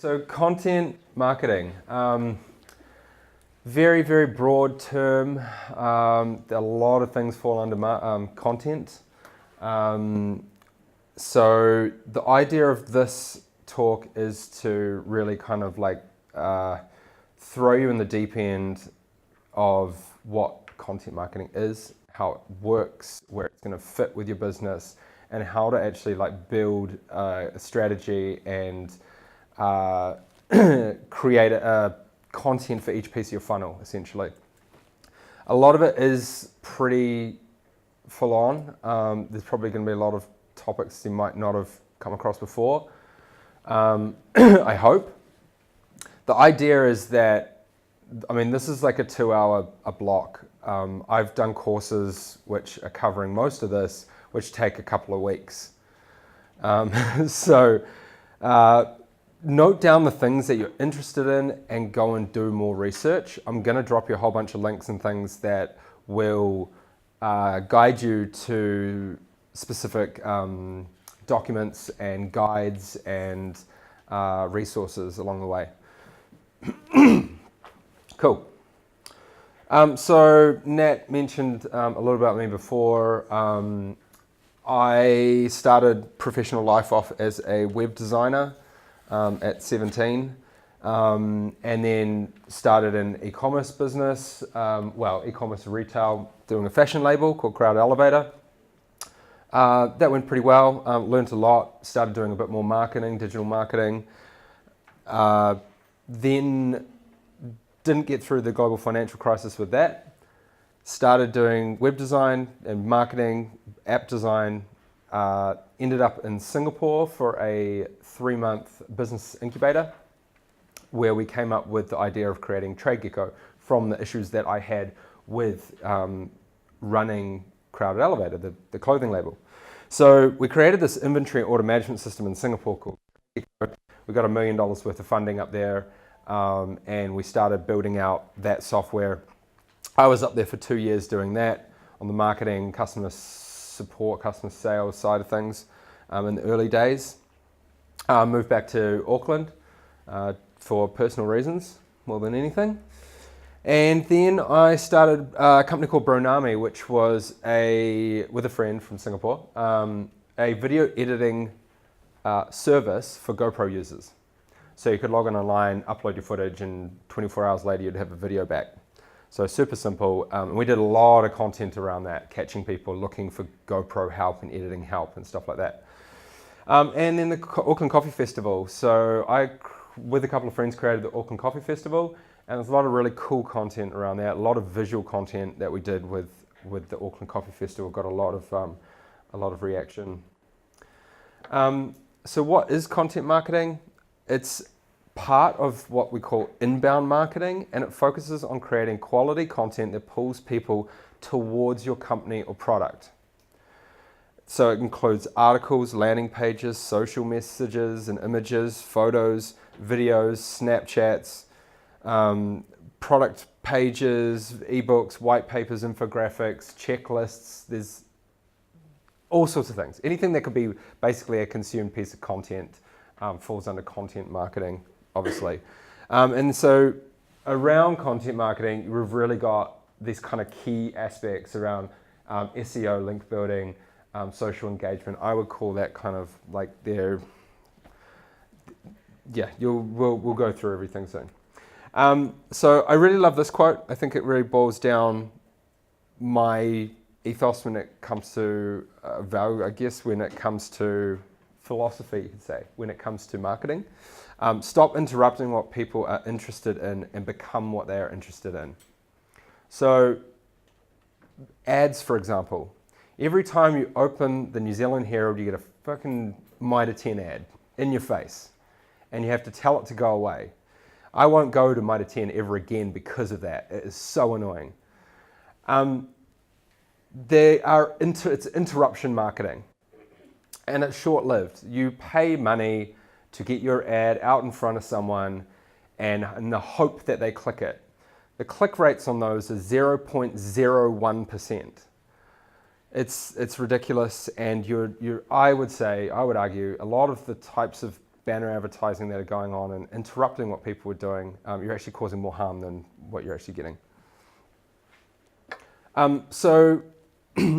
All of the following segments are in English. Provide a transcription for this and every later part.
So content marketing, very, very broad term. A lot of things fall under content. So the idea of this talk is to really kind of like throw you in the deep end of what content marketing is, how it works, where it's going to fit with your business, and how to actually like build a strategy and create a content for each piece of your funnel, essentially. A lot of it is pretty full on. There's probably going to be a lot of topics you might not have come across before. I hope. The idea is that, I mean, this is like a 2-hour block. I've done courses which are covering most of this, which take a couple of weeks. So note down the things that you're interested in and go and do more research. I'm going to drop you a whole bunch of links and things that will guide you to specific documents and guides and resources along the way. Cool. So Nat mentioned a little about me before. I started professional life off as a web designer at 17, and then started an e-commerce business, e-commerce retail, doing a fashion label called Crowd Elevator. That went pretty well, learned a lot, started doing a bit more marketing, digital marketing, then didn't get through the global financial crisis with that, started doing web design and marketing, app design, ended up in Singapore for a 3-month business incubator where we came up with the idea of creating TradeGecko from the issues that I had with running Crowded Elevator, the clothing label. So we created this inventory order management system in Singapore called TradeGecko. We got $1 million worth of funding up there, and we started building out that software. I was up there for 2 years doing that on the marketing, customer support, customer sales side of things in the early days. Moved back to Auckland for personal reasons more than anything. And then I started a company called Bronami, which was with a friend from Singapore, a video editing service for GoPro users. So you could log in online, upload your footage, and 24 hours later you'd have a video back. So super simple. And we did a lot of content around that, catching people looking for GoPro help and editing help and stuff like that. And then the Auckland Coffee Festival. So I, with a couple of friends, created the Auckland Coffee Festival, and there's a lot of really cool content around that, a lot of visual content that we did with the Auckland Coffee Festival. Got a lot of reaction. So what is content marketing? It's part of what we call inbound marketing, and it focuses on creating quality content that pulls people towards your company or product. So it includes articles, landing pages, social messages and images, photos, videos, Snapchats, product pages, ebooks, white papers, infographics, checklists. There's all sorts of things. Anything that could be basically a consumed piece of content falls under content marketing, obviously. And so around content marketing, we've really got these kind of key aspects around SEO, link building, social engagement. I would call that kind of like we'll go through everything soon. So I really love this quote. I think it really boils down my ethos when it comes to value, I guess, when it comes to philosophy, you could say, when it comes to marketing. Stop interrupting what people are interested in and become what they are interested in. So ads, for example. Every time you open the New Zealand Herald, you get a fucking Mitre 10 ad in your face, and you have to tell it to go away. I won't go to Mitre 10 ever again because of that. It is so annoying. It's interruption marketing, and it's short-lived. You pay money to get your ad out in front of someone and in the hope that they click it. The click rates on those is 0.01%. It's ridiculous, and I would argue a lot of the types of banner advertising that are going on and interrupting what people are doing, you're actually causing more harm than what you're actually getting. So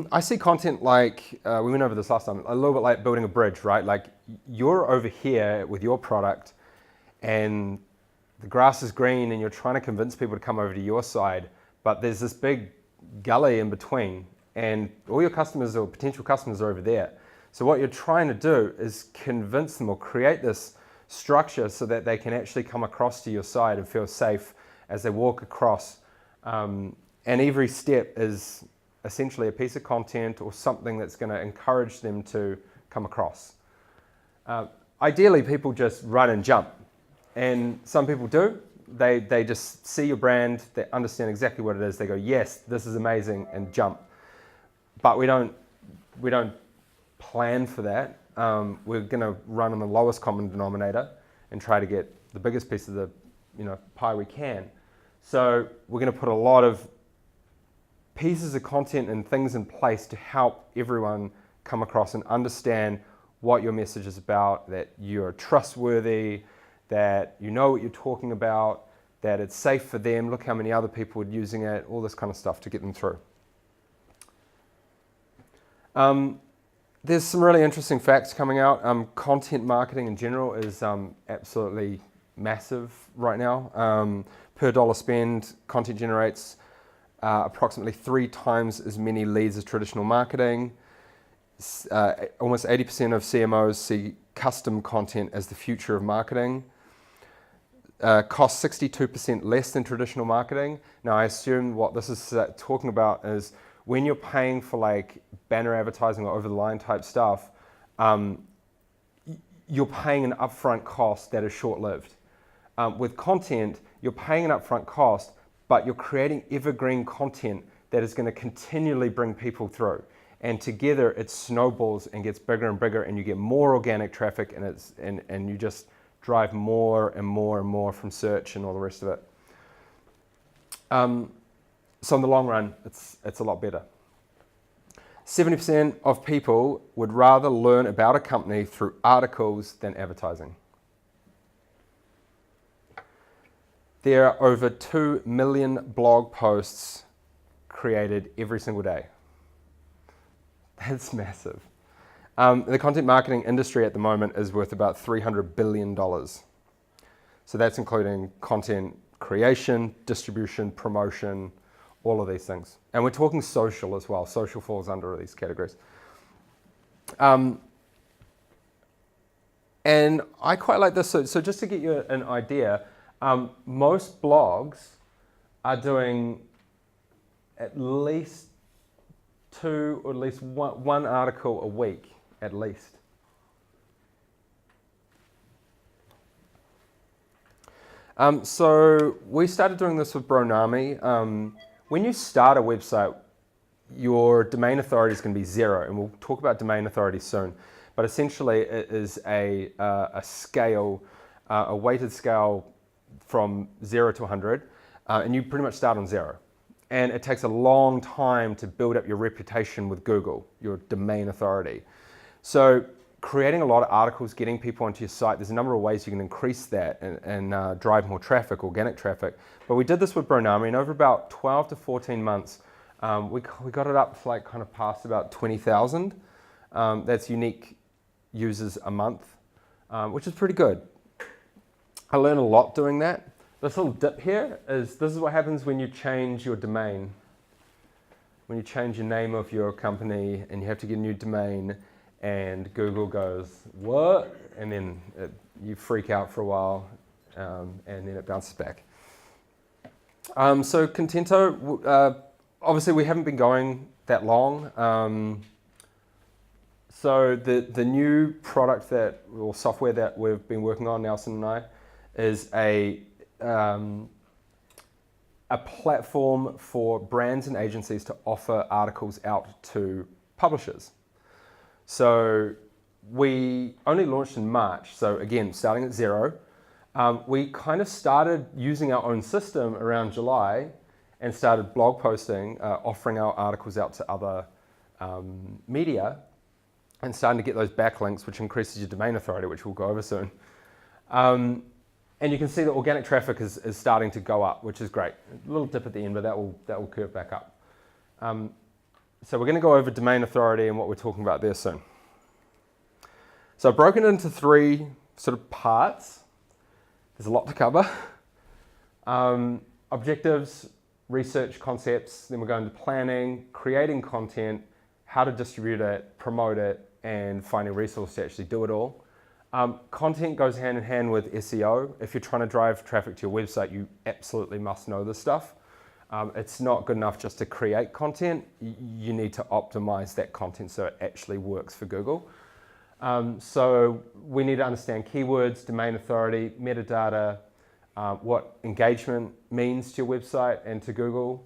I see content like, we went over this last time, a little bit like building a bridge, right? Like you're over here with your product and the grass is green and you're trying to convince people to come over to your side, but there's this big gully in between and all your customers or potential customers are over there. So what you're trying to do is convince them or create this structure so that they can actually come across to your side and feel safe as they walk across. And every step is essentially a piece of content or something that's going to encourage them to come across. Ideally, people just run and jump. And some people do. They just see your brand, they understand exactly what it is, they go, yes, this is amazing, and jump. But we don't plan for that. We're going to run on the lowest common denominator and try to get the biggest piece of the pie we can. So we're going to put a lot of pieces of content and things in place to help everyone come across and understand what your message is about, that you're trustworthy, that you know what you're talking about, that it's safe for them, look how many other people are using it, all this kind of stuff to get them through. There's some really interesting facts coming out. Content marketing in general is absolutely massive right now. Per dollar spend, content generates approximately 3 times as many leads as traditional marketing. Almost 80% of CMOs see custom content as the future of marketing. Costs 62% less than traditional marketing. Now I assume what this is talking about is when you're paying for like banner advertising or over the line type stuff, you're paying an upfront cost that is short-lived. With content, you're paying an upfront cost, but you're creating evergreen content that is going to continually bring people through. And together it snowballs and gets bigger and bigger, and you get more organic traffic, and you just drive more and more and more from search and all the rest of it. So in the long run, it's a lot better. 70% of people would rather learn about a company through articles than advertising. There are over 2 million blog posts created every single day. That's massive. The content marketing industry at the moment is worth about $300 billion. So that's including content creation, distribution, promotion, all of these things. And we're talking social as well. Social falls under these categories. And I quite like this. So just to get you an idea, most blogs are doing at least 2 or at least one article a week, at least. So we started doing this with Bronami. When you start a website, your domain authority is going to be 0, and we'll talk about domain authority soon. But essentially, it is a scale, a weighted scale from 0 to 100, and you pretty much start on 0. And it takes a long time to build up your reputation with Google, your domain authority. So creating a lot of articles, getting people onto your site, there's a number of ways you can increase that and drive more traffic, organic traffic. But we did this with Bronami, and over about 12 to 14 months, we got it up to like kind of past about 20,000. That's unique users a month, which is pretty good. I learned a lot doing that. This little dip here this is what happens when you change your domain. When you change your name of your company and you have to get a new domain, and Google goes, what? And then you freak out for a while, and then it bounces back. So Contento, obviously we haven't been going that long. So the new product or software that we've been working on, Nelson and I, is a platform for brands and agencies to offer articles out to publishers. So we only launched in March, so again, starting at 0. We kind of started using our own system around July and started blog posting, offering our articles out to other media, and starting to get those backlinks, which increases your domain authority, which we'll go over soon. And you can see that organic traffic is starting to go up, which is great. A little dip at the end, but that will curve back up. So we're going to go over domain authority and what we're talking about there soon. So I've broken it into 3 sort of parts. There's a lot to cover. Objectives, research concepts, then we're going to planning, creating content, how to distribute it, promote it, and finding resources to actually do it all. Content goes hand in hand with SEO. If you're trying to drive traffic to your website, you absolutely must know this stuff. It's not good enough just to create content. You need to optimize that content so it actually works for Google. So we need to understand keywords, domain authority, metadata, what engagement means to your website and to Google,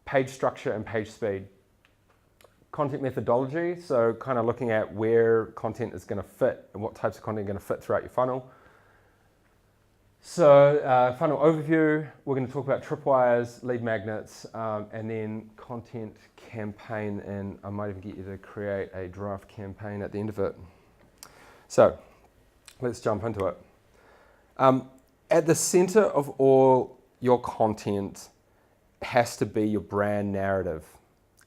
page structure and page speed. Content methodology, so kind of looking at where content is going to fit and what types of content are going to fit throughout your funnel. So funnel overview, we're going to talk about tripwires, lead magnets, and then content campaign, and I might even get you to create a draft campaign at the end of it. So let's jump into it. At the center of all your content has to be your brand narrative.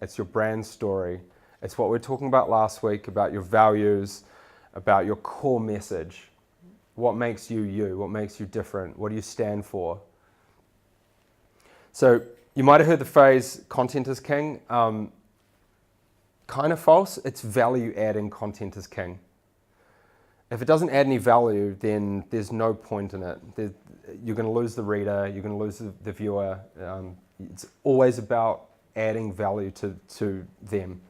It's your brand story. It's what we were talking about last week, about your values, about your core message. What makes you you? What makes you different? What do you stand for? So you might have heard the phrase, content is king. Kind of false. It's value-adding content is king. If it doesn't add any value, then there's no point in it. You're going to lose the reader. You're going to lose the viewer. It's always about adding value to them.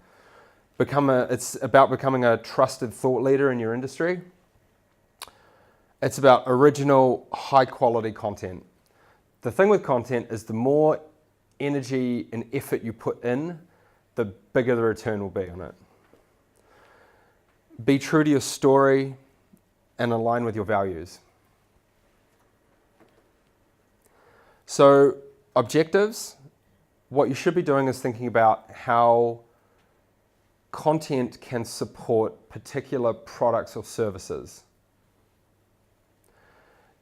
It's about becoming a trusted thought leader in your industry. It's about original, high-quality content. The thing with content is the more energy and effort you put in, the bigger the return will be on it. Be true to your story and align with your values. So, objectives. What you should be doing is thinking about how content can support particular products or services.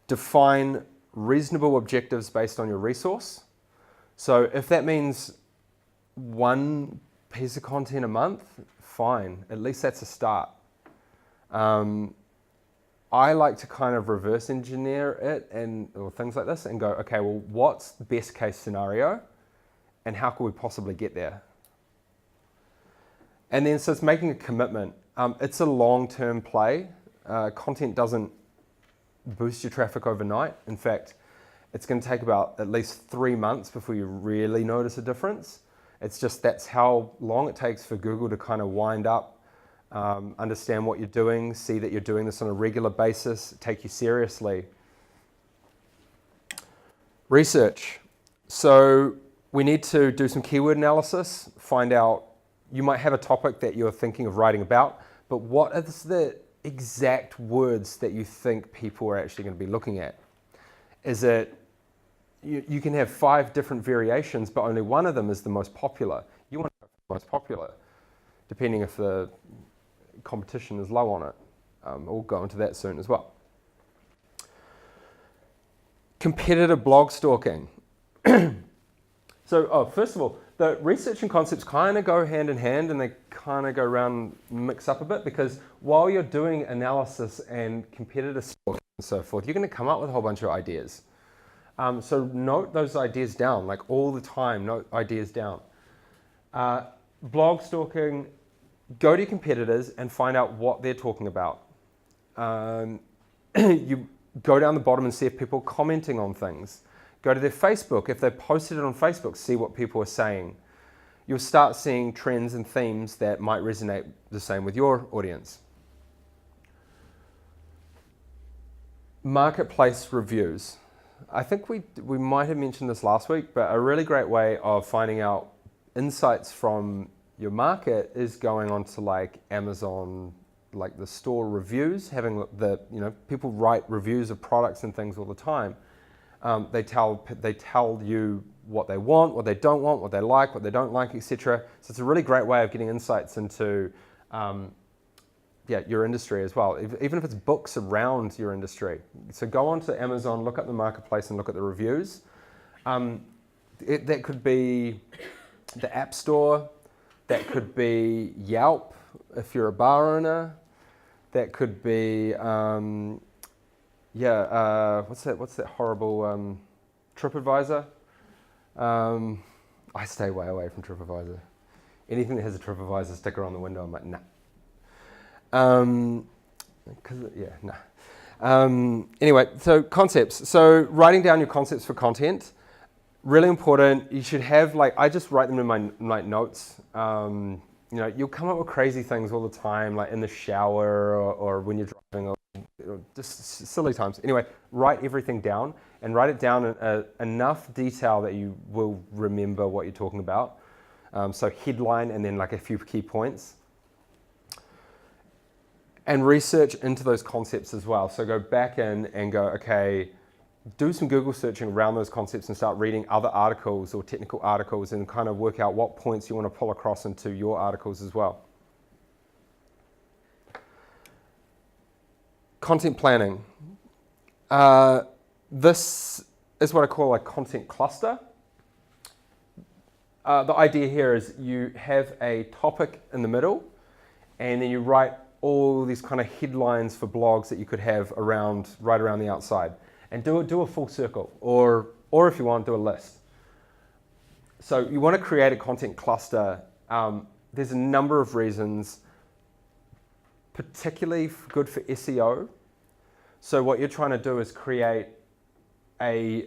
Define reasonable objectives based on your resource. So if that means 1 piece of content a month, fine. At least that's a start. I like to kind of reverse engineer it or things like this and go, okay, well, what's the best case scenario and how can we possibly get there? And then, so it's making a commitment. It's a long-term play. Content doesn't boost your traffic overnight. In fact, it's going to take about at least 3 months before you really notice a difference. It's just that's how long it takes for Google to kind of wind up, understand what you're doing, see that you're doing this on a regular basis, take you seriously. Research. So we need to do some keyword analysis, find out, you might have a topic that you're thinking of writing about, but what are the exact words that you think people are actually going to be looking at? Is it, you can have 5 different variations, but only one of them is the most popular. You want to go for the most popular, depending if the competition is low on it. We'll go into that soon as well. Competitive blog stalking. So, first of all, the research and concepts kind of go hand in hand, and they kind of go around, mix up a bit, because while you're doing analysis and competitive stalking and so forth, you're going to come up with a whole bunch of ideas. So note those ideas down, like all the time, note ideas down. Blog stalking, go to your competitors and find out what they're talking about. You go down the bottom and see if people are commenting on things. Go to their Facebook. If they posted it on Facebook, see what people are saying. You'll start seeing trends and themes that might resonate the same with your audience. Marketplace reviews. I think we might have mentioned this last week, but a really great way of finding out insights from your market is going on to like Amazon, like the store reviews, having people write reviews of products and things all the time. They tell you what they want, what they don't want, what they like, what they don't like, etc. So it's a really great way of getting insights into your industry as well, even if it's books around your industry. So go onto Amazon, look up the marketplace and look at the reviews. That could be the App Store, that could be Yelp if you're a bar owner, that could be, what's that horrible TripAdvisor? I stay way away from TripAdvisor. Anything that has a TripAdvisor sticker on the window, I'm like, nah. Anyway, so concepts. So writing down your concepts for content, really important. You should have, I just write them in my notes. You'll come up with crazy things all the time, like in the shower or when you're driving, or just silly times. Anyway, write everything down and write it down in enough detail that you will remember what you're talking about. So headline and then a few key points. And research into those concepts as well. So go back in and go, okay, do some Google searching around those concepts and start reading other articles or technical articles and kind of work out what points you want to pull across into your articles as well. Content planning. This is what I call a content cluster. The idea here is you have a topic in the middle and then you write all these kind of headlines for blogs that you could have right around the outside, and do a full circle, or if you want, do a list. So you want to create a content cluster. There's a number of reasons, particularly good for SEO. So what you're trying to do is create a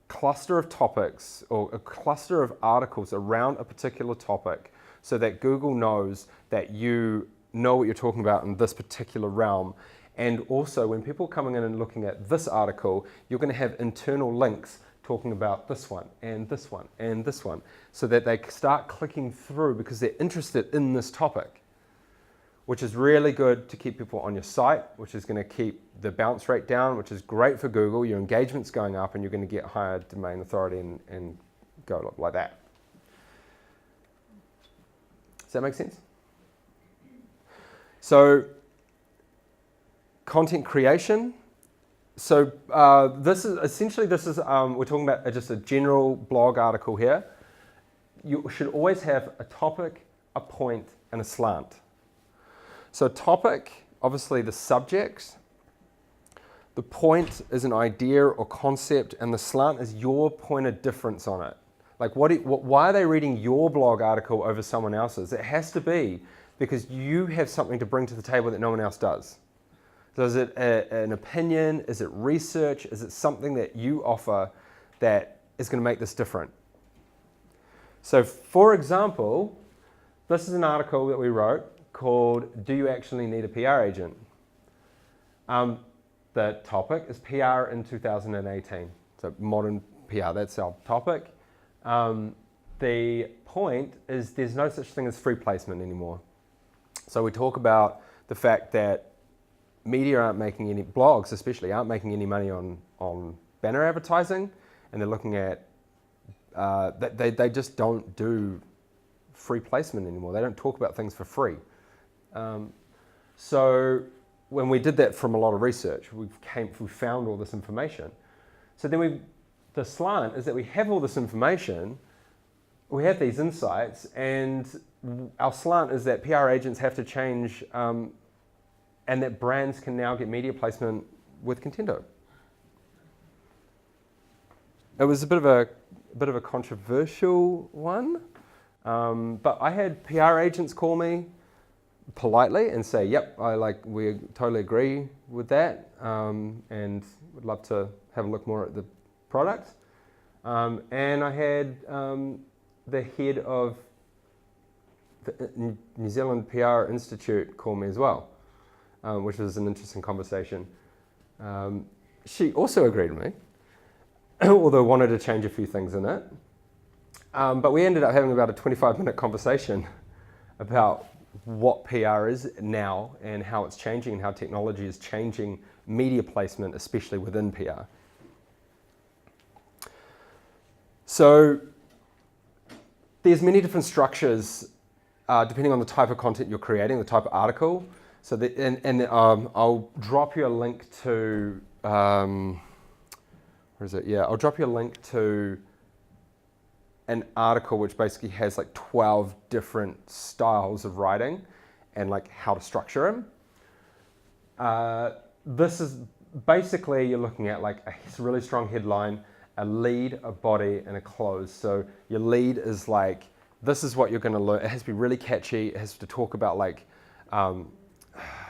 cluster of topics or a cluster of articles around a particular topic so that Google knows that you know what you're talking about in this particular realm. And also when people are coming in and looking at this article, you're going to have internal links talking about this one and this one and this one, so that they start clicking through because they're interested in this topic, which is really good to keep people on your site, which is going to keep the bounce rate down, which is great for Google. Your engagement's going up and you're going to get higher domain authority and go like that. Does that make sense? So, content creation. So this is we're talking about just a general blog article here. You should always have a topic, a point, and a slant. So topic, obviously the subject. The point is an idea or concept, and the slant is your point of difference on it. Why are they reading your blog article over someone else's? It has to be because you have something to bring to the table that no one else does. So is it an opinion? Is it research? Is it something that you offer that is going to make this different? So for example, this is an article that we wrote called "Do You Actually Need a PR Agent?" The topic is PR in 2018. So modern PR, that's our topic. The point is there's no such thing as free placement anymore. So we talk about the fact that media blogs especially aren't making any money on banner advertising, and they're looking at, they just don't do free placement anymore. They don't talk about things for free. So when we did that from a lot of research, we found all this information. So then the slant is that we have all this information, we have these insights, and our slant is that PR agents have to change, and that brands can now get media placement with Contento. It was a bit of a controversial one, but I had PR agents call me politely and say, "Yep, we totally agree with that, and would love to have a look more at the product." And I had the head of the New Zealand PR Institute call me as well, which was an interesting conversation. She also agreed with me, although wanted to change a few things in it. But we ended up having about a 25-minute conversation about what PR is now and how it's changing and how technology is changing media placement, especially within PR. So there's many different structures depending on the type of content you're creating, the type of article. So I'll drop you a link to, where is it? Yeah, I'll drop you a link to an article which basically has like 12 different styles of writing and like how to structure them. This is basically, you're looking at like a really strong headline, a lead, a body, and a close. So your lead is like, this is what you're going to learn. It has to be really catchy. It has to talk about like,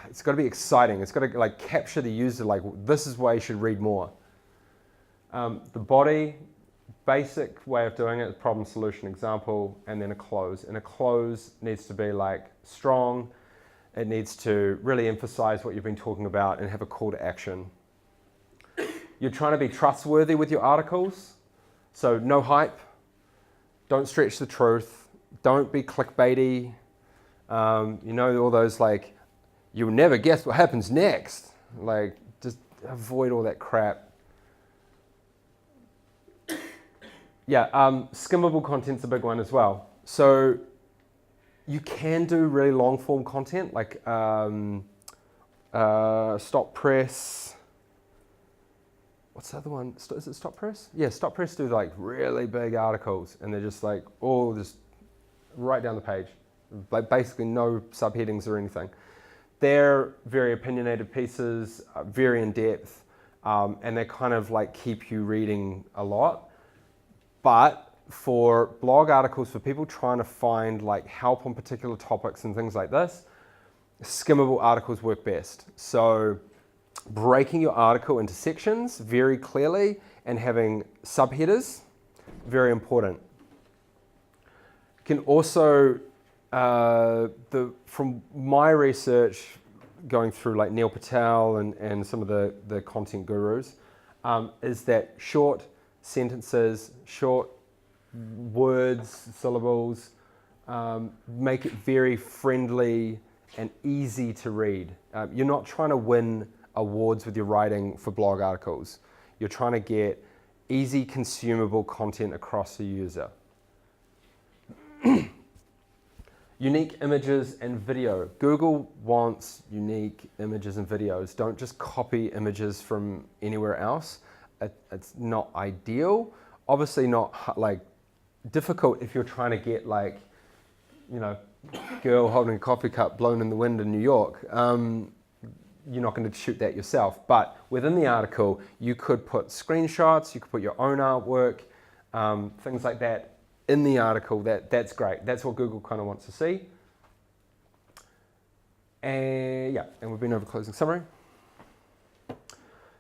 it's got to be exciting. It's got to like capture the user, like this is why you should read more. The body, basic way of doing it is problem, solution, example, and then a close. And a close needs to be like strong. It needs to really emphasize what you've been talking about and have a call to action. You're trying to be trustworthy with your articles. So no hype. Don't stretch the truth. Don't be clickbaity. You know, all those like, you'll never guess what happens next. Like, just avoid all that crap. Yeah, skimmable content's a big one as well. So you can do really long form content like Stop Press. What's the other one? Is it Stop Press? Yeah, Stop Press do like really big articles and they're just like all just right down the page. Like basically no subheadings or anything. They're very opinionated pieces, very in depth, and they kind of like keep you reading a lot. But for blog articles, for people trying to find like help on particular topics and things like this, skimmable articles work best. So breaking your article into sections very clearly and having subheaders, very important. You can also, from my research, going through like Neil Patel and some of the content gurus, is that short sentences, short words, syllables, make it very friendly and easy to read. You're not trying to win awards with your writing for blog articles. You're trying to get easy consumable content across the user. Unique images and video. Google wants unique images and videos. Don't just copy images from anywhere else. It's not ideal. Obviously not like difficult if you're trying to get like, you know, girl holding a coffee cup blown in the wind in New York. You're not going to shoot that yourself. But within the article, you could put screenshots, you could put your own artwork, things like that in the article. That's great. That's what Google kind of wants to see. And yeah, and we've been over closing summary.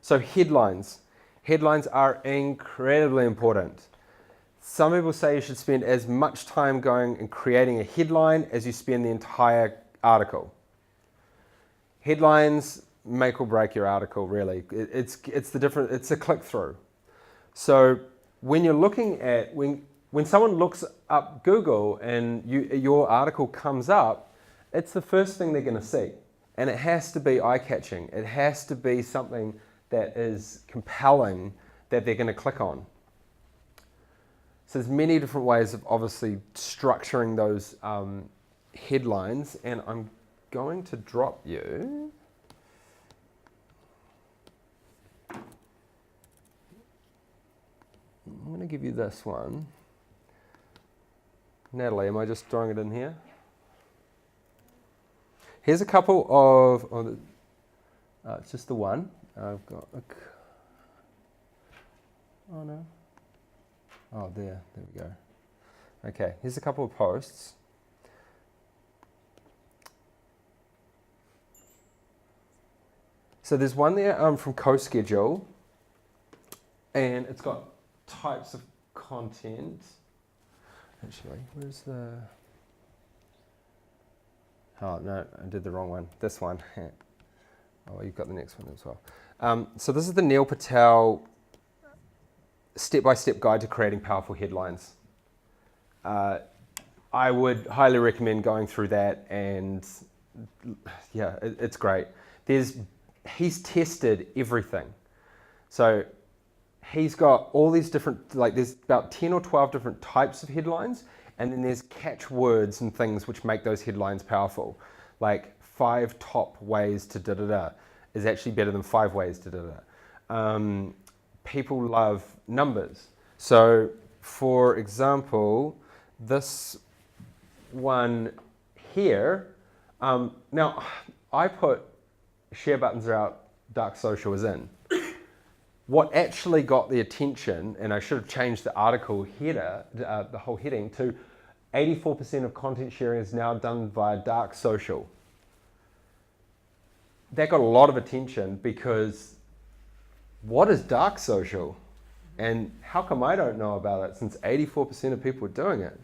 So headlines. Headlines are incredibly important. Some people say you should spend as much time going and creating a headline as you spend the entire article. Headlines make or break your article, really. It's a click-through. So when you're looking at, when someone looks up Google and your article comes up, it's the first thing they're going to see. And it has to be eye-catching. It has to be something that is compelling that they're going to click on. So there's many different ways of obviously structuring those headlines, and I'm going to drop you I'm going to give you this one. Natalie, am I just throwing it in here? Here's a couple of it's just the one. I've got oh no. Oh, there we go. Okay, here's a couple of posts. So there's one there from CoSchedule, and it's got types of content. Actually, where's the... Oh, no, I did the wrong one. This one. Oh, you've got the next one as well. So this is the Neil Patel step-by-step guide to creating powerful headlines. I would highly recommend going through that, and yeah, it's great. He's tested everything. So he's got all these different, like there's about 10 or 12 different types of headlines, and then there's catchwords and things which make those headlines powerful. Like 5 top ways to da-da-da is actually better than 5 ways to da-da-da. People love numbers. So, for example, this one here, now I put share buttons are out, dark social is in. What actually got the attention, and I should have changed the article header, the whole heading, to 84% of content sharing is now done via dark social. That got a lot of attention because what is dark social? And how come I don't know about it since 84% of people are doing it?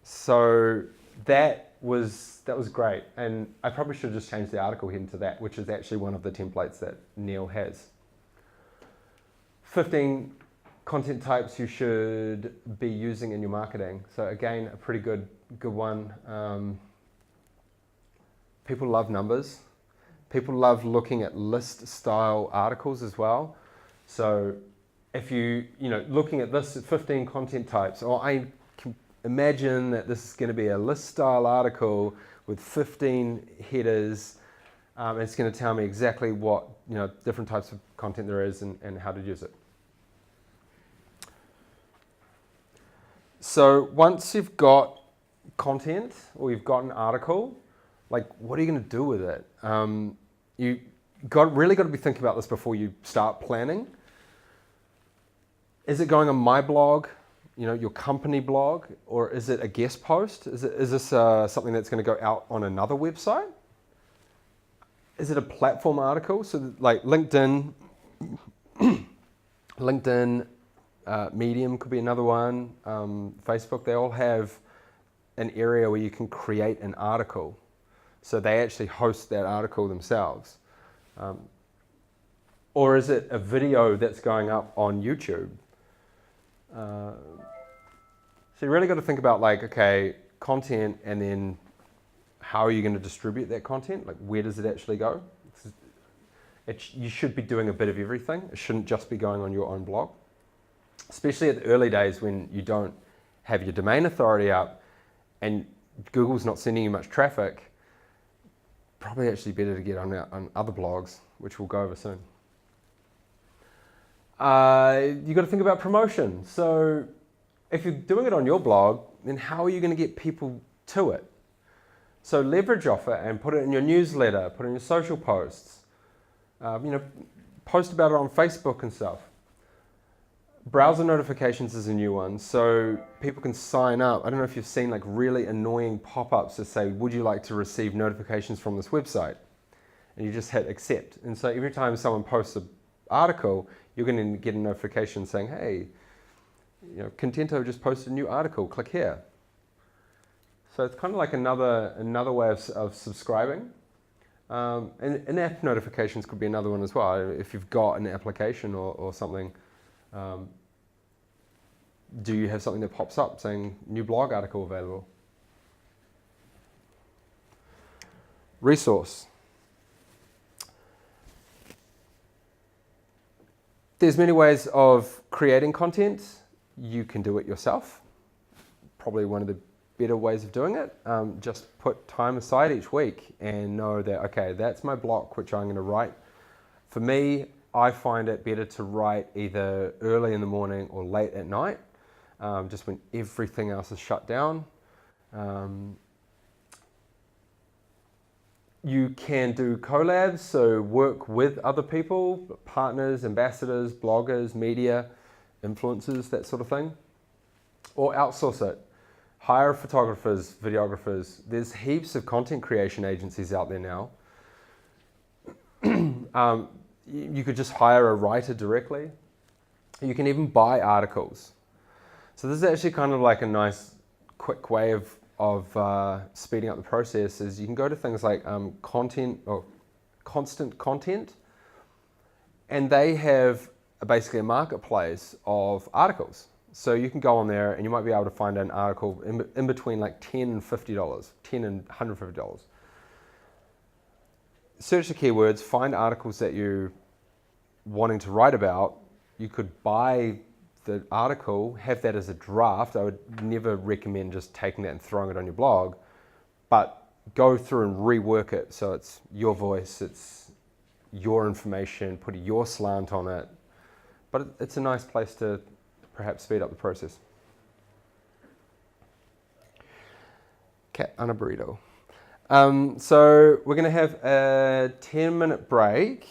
So that was great, and I probably should have just changed the article heading to that, which is actually one of the templates that Neil has. 15 content types you should be using in your marketing. So again, a pretty good one. People love numbers. People love looking at list style articles as well. So if looking at this 15 content types, or I can imagine that this is going to be a list style article with 15 headers, and it's going to tell me exactly what different types of content there is and how to use it. So once you've got content or you've got an article, like what are you going to do with it? You really got to be thinking about this before you start planning. Is it going on my blog, your company blog, or is it a guest post? Is this something that's going to go out on another website? Is it a platform article? So like LinkedIn, Medium could be another one. Facebook, they all have an area where you can create an article. So they actually host that article themselves. Or is it a video that's going up on YouTube? So you really got to think about content, and then how are you going to distribute that content? Like where does it actually go? You should be doing a bit of everything. It shouldn't just be going on your own blog. Especially at the early days when you don't have your domain authority up and Google's not sending you much traffic, probably actually better to get on other blogs, which we'll go over soon. You got to think about promotion. So if you're doing it on your blog, then how are you going to get people to it? So leverage off it and put it in your newsletter, put it in your social posts, post about it on Facebook and stuff. Browser notifications is a new one, so people can sign up. I don't know if you've seen really annoying pop-ups that say, would you like to receive notifications from this website? And you just hit accept. And so every time someone posts an article, you're going to get a notification saying, hey, Contento just posted a new article, click here. So it's kind of like another way of subscribing. And in-app notifications could be another one as well. If you've got an application or something, do you have something that pops up saying new blog article available? Resource. There's many ways of creating content. You can do it yourself. Probably one of the better ways of doing it. Just put time aside each week and know that, okay, that's my block which I'm going to write. For me, I find it better to write either early in the morning or late at night, just when everything else is shut down. You can do collabs, so work with other people, partners, ambassadors, bloggers, media, influencers, that sort of thing. Or outsource it. Hire photographers, videographers. There's heaps of content creation agencies out there now. You could just hire a writer directly. You can even buy articles. So this is actually kind of like a nice, quick way of speeding up the process. Is you can go to things like content or Constant Content, and they have basically a marketplace of articles. So you can go on there and you might be able to find an article in between like $10 and $50, $10 and $150. Search the keywords, find articles that you're wanting to write about. You could buy the article, have that as a draft. I would never recommend just taking that and throwing it on your blog, but go through and rework it so it's your voice, it's your information, put your slant on it. But it's a nice place to perhaps speed up the process. Cat on a burrito. So we're going to have a 10-minute break.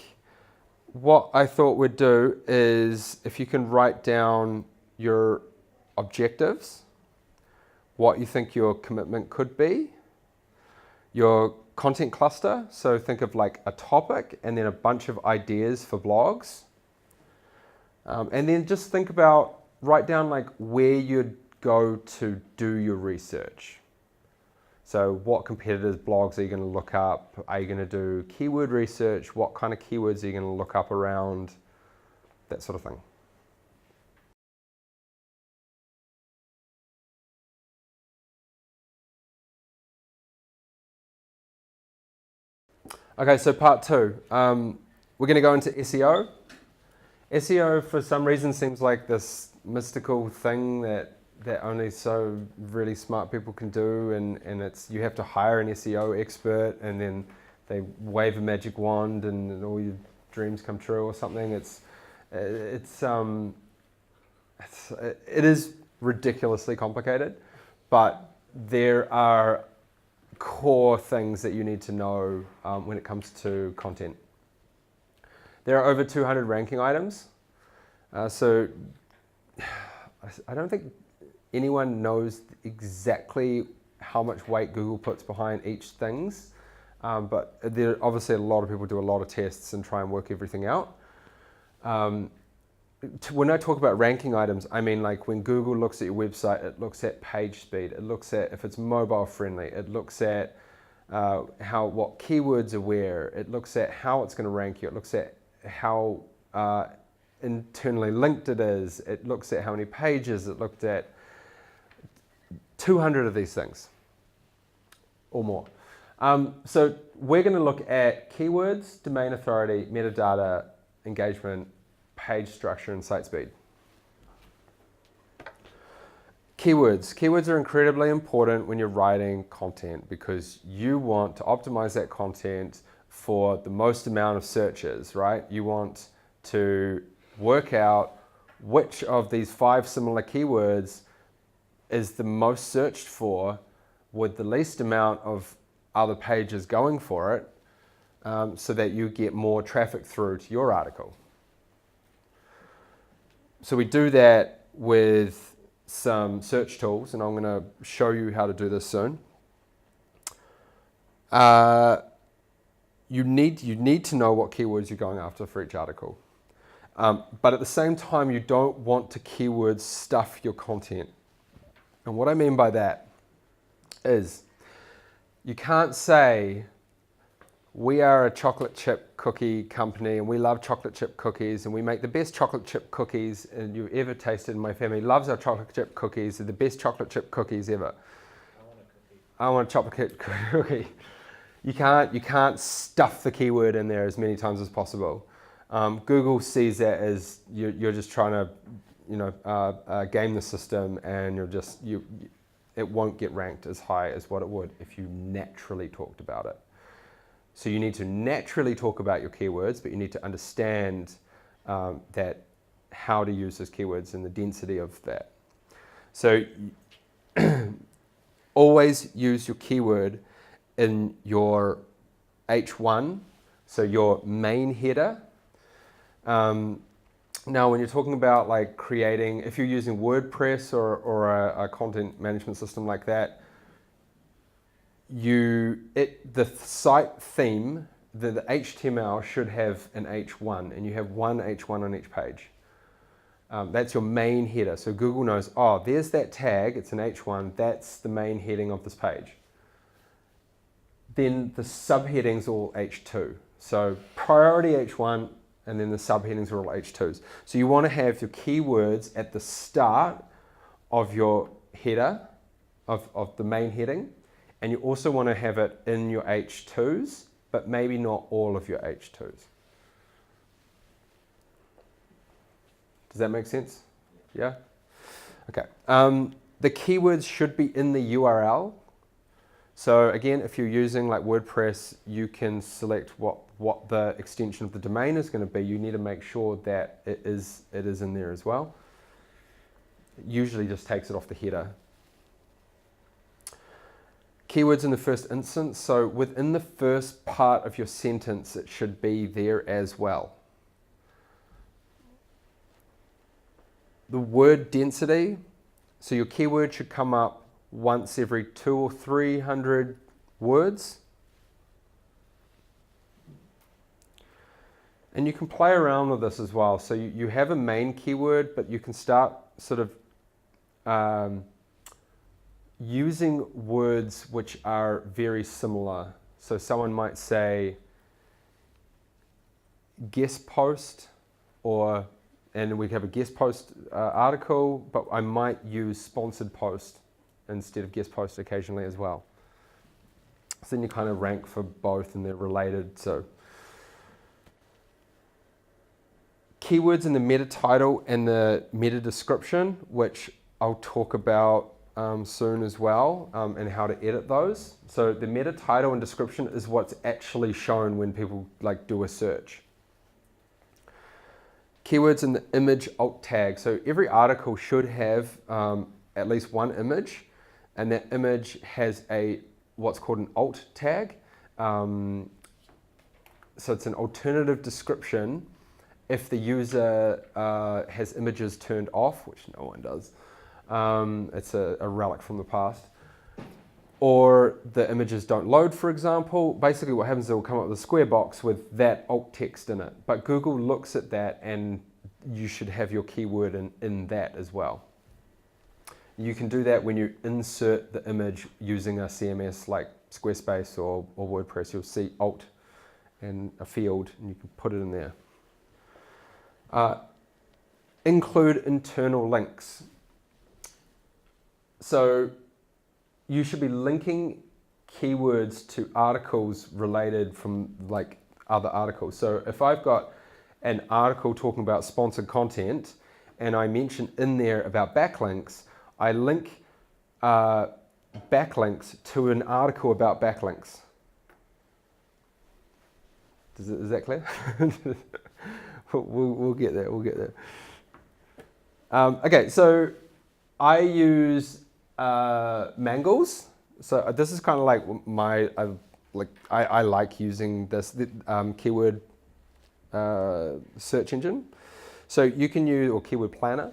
What I thought we'd do is if you can write down your objectives, what you think your commitment could be, your content cluster, so think of like a topic and then a bunch of ideas for blogs. And then just think about, write down like where you'd go to do your research. So what competitors' blogs are you going to look up? Are you going to do keyword research? What kind of keywords are you going to look up around? That sort of thing. Okay, so part two. We're going to go into SEO. SEO for some reason seems like this mystical thing that only so really smart people can do, and it's you have to hire an SEO expert and then they wave a magic wand and all your dreams come true or something. It is ridiculously complicated, but there are core things that you need to know when it comes to content. There are over 200 ranking items, so I don't think anyone knows exactly how much weight Google puts behind each things, but there obviously a lot of people do a lot of tests and try and work everything out. When I talk about ranking items, I mean like when Google looks at your website, it looks at page speed, it looks at if it's mobile friendly, it looks at what keywords are where, it looks at how it's going to rank you, it looks at how internally linked it is, it looks at how many pages, it looked at 200 of these things or more. So we're going to look at keywords, domain authority, metadata, engagement, page structure, and site speed. Keywords. Keywords are incredibly important when you're writing content because you want to optimize that content for the most amount of searches, right? You want to work out which of these 5 similar keywords is the most searched for with the least amount of other pages going for it, so that you get more traffic through to your article. So we do that with some search tools, and I'm going to show you how to do this soon. You need to know what keywords you're going after for each article. But at the same time, you don't want to keyword stuff your content. And what I mean by that is you can't say, we are a chocolate chip cookie company and we love chocolate chip cookies and we make the best chocolate chip cookies and you've ever tasted, and my family loves our chocolate chip cookies. They're the best chocolate chip cookies ever. I want a chocolate chip cookie. You can't stuff the keyword in there as many times as possible. Google sees that as you're just trying to game the system, and it won't get ranked as high as what it would if you naturally talked about it. So you need to naturally talk about your keywords, but you need to understand that how to use those keywords and the density of that. So always use your keyword in your H1, so your main header. Now, when you're talking about like creating, if you're using WordPress or a content management system like that, the site theme, the HTML should have an H1, and you have one H1 on each page. That's your main header. So Google knows, oh, there's that tag, it's an H1, that's the main heading of this page. Then the subheadings are all H2. So priority H1, and then the subheadings are all H2s. So you want to have your keywords at the start of your header, of the main heading, and you also want to have it in your H2s, but maybe not all of your H2s. Does that make sense? Yeah? Okay. The keywords should be in the URL. So again, if you're using like WordPress, you can select what the extension of the domain is going to be. You need to make sure that it is in there as well. It usually just takes it off the header. Keywords in the first instance. So within the first part of your sentence, it should be there as well. The word density. So your keyword should come up once every 200 or 300 words. And you can play around with this as well. So you have a main keyword, but you can start sort of using words which are very similar. So someone might say guest post, and we have a guest post article, but I might use sponsored post instead of guest post occasionally as well. So then you kind of rank for both and they're related. So keywords in the meta title and the meta description, which I'll talk about soon as well, and how to edit those. So the meta title and description is what's actually shown when people like do a search. Keywords in the image alt tag. So every article should have at least one image, and that image has what's called an alt tag. So it's an alternative description if the user has images turned off, which no one does. It's a relic from the past. Or the images don't load, for example. Basically what happens is it will come up with a square box with that alt text in it. But Google looks at that and you should have your keyword in that as well. You can do that when you insert the image using a CMS like Squarespace or WordPress. You'll see alt and a field and you can put it in there. Include internal links. So you should be linking keywords to articles related from like other articles. So if I've got an article talking about sponsored content and I mention in there about backlinks, I link backlinks to an article about backlinks. Is that clear? We'll get there. We'll get there. Okay, so I use Mangles. So this is kind of like I like using this keyword search engine. So you can use, or keyword planner.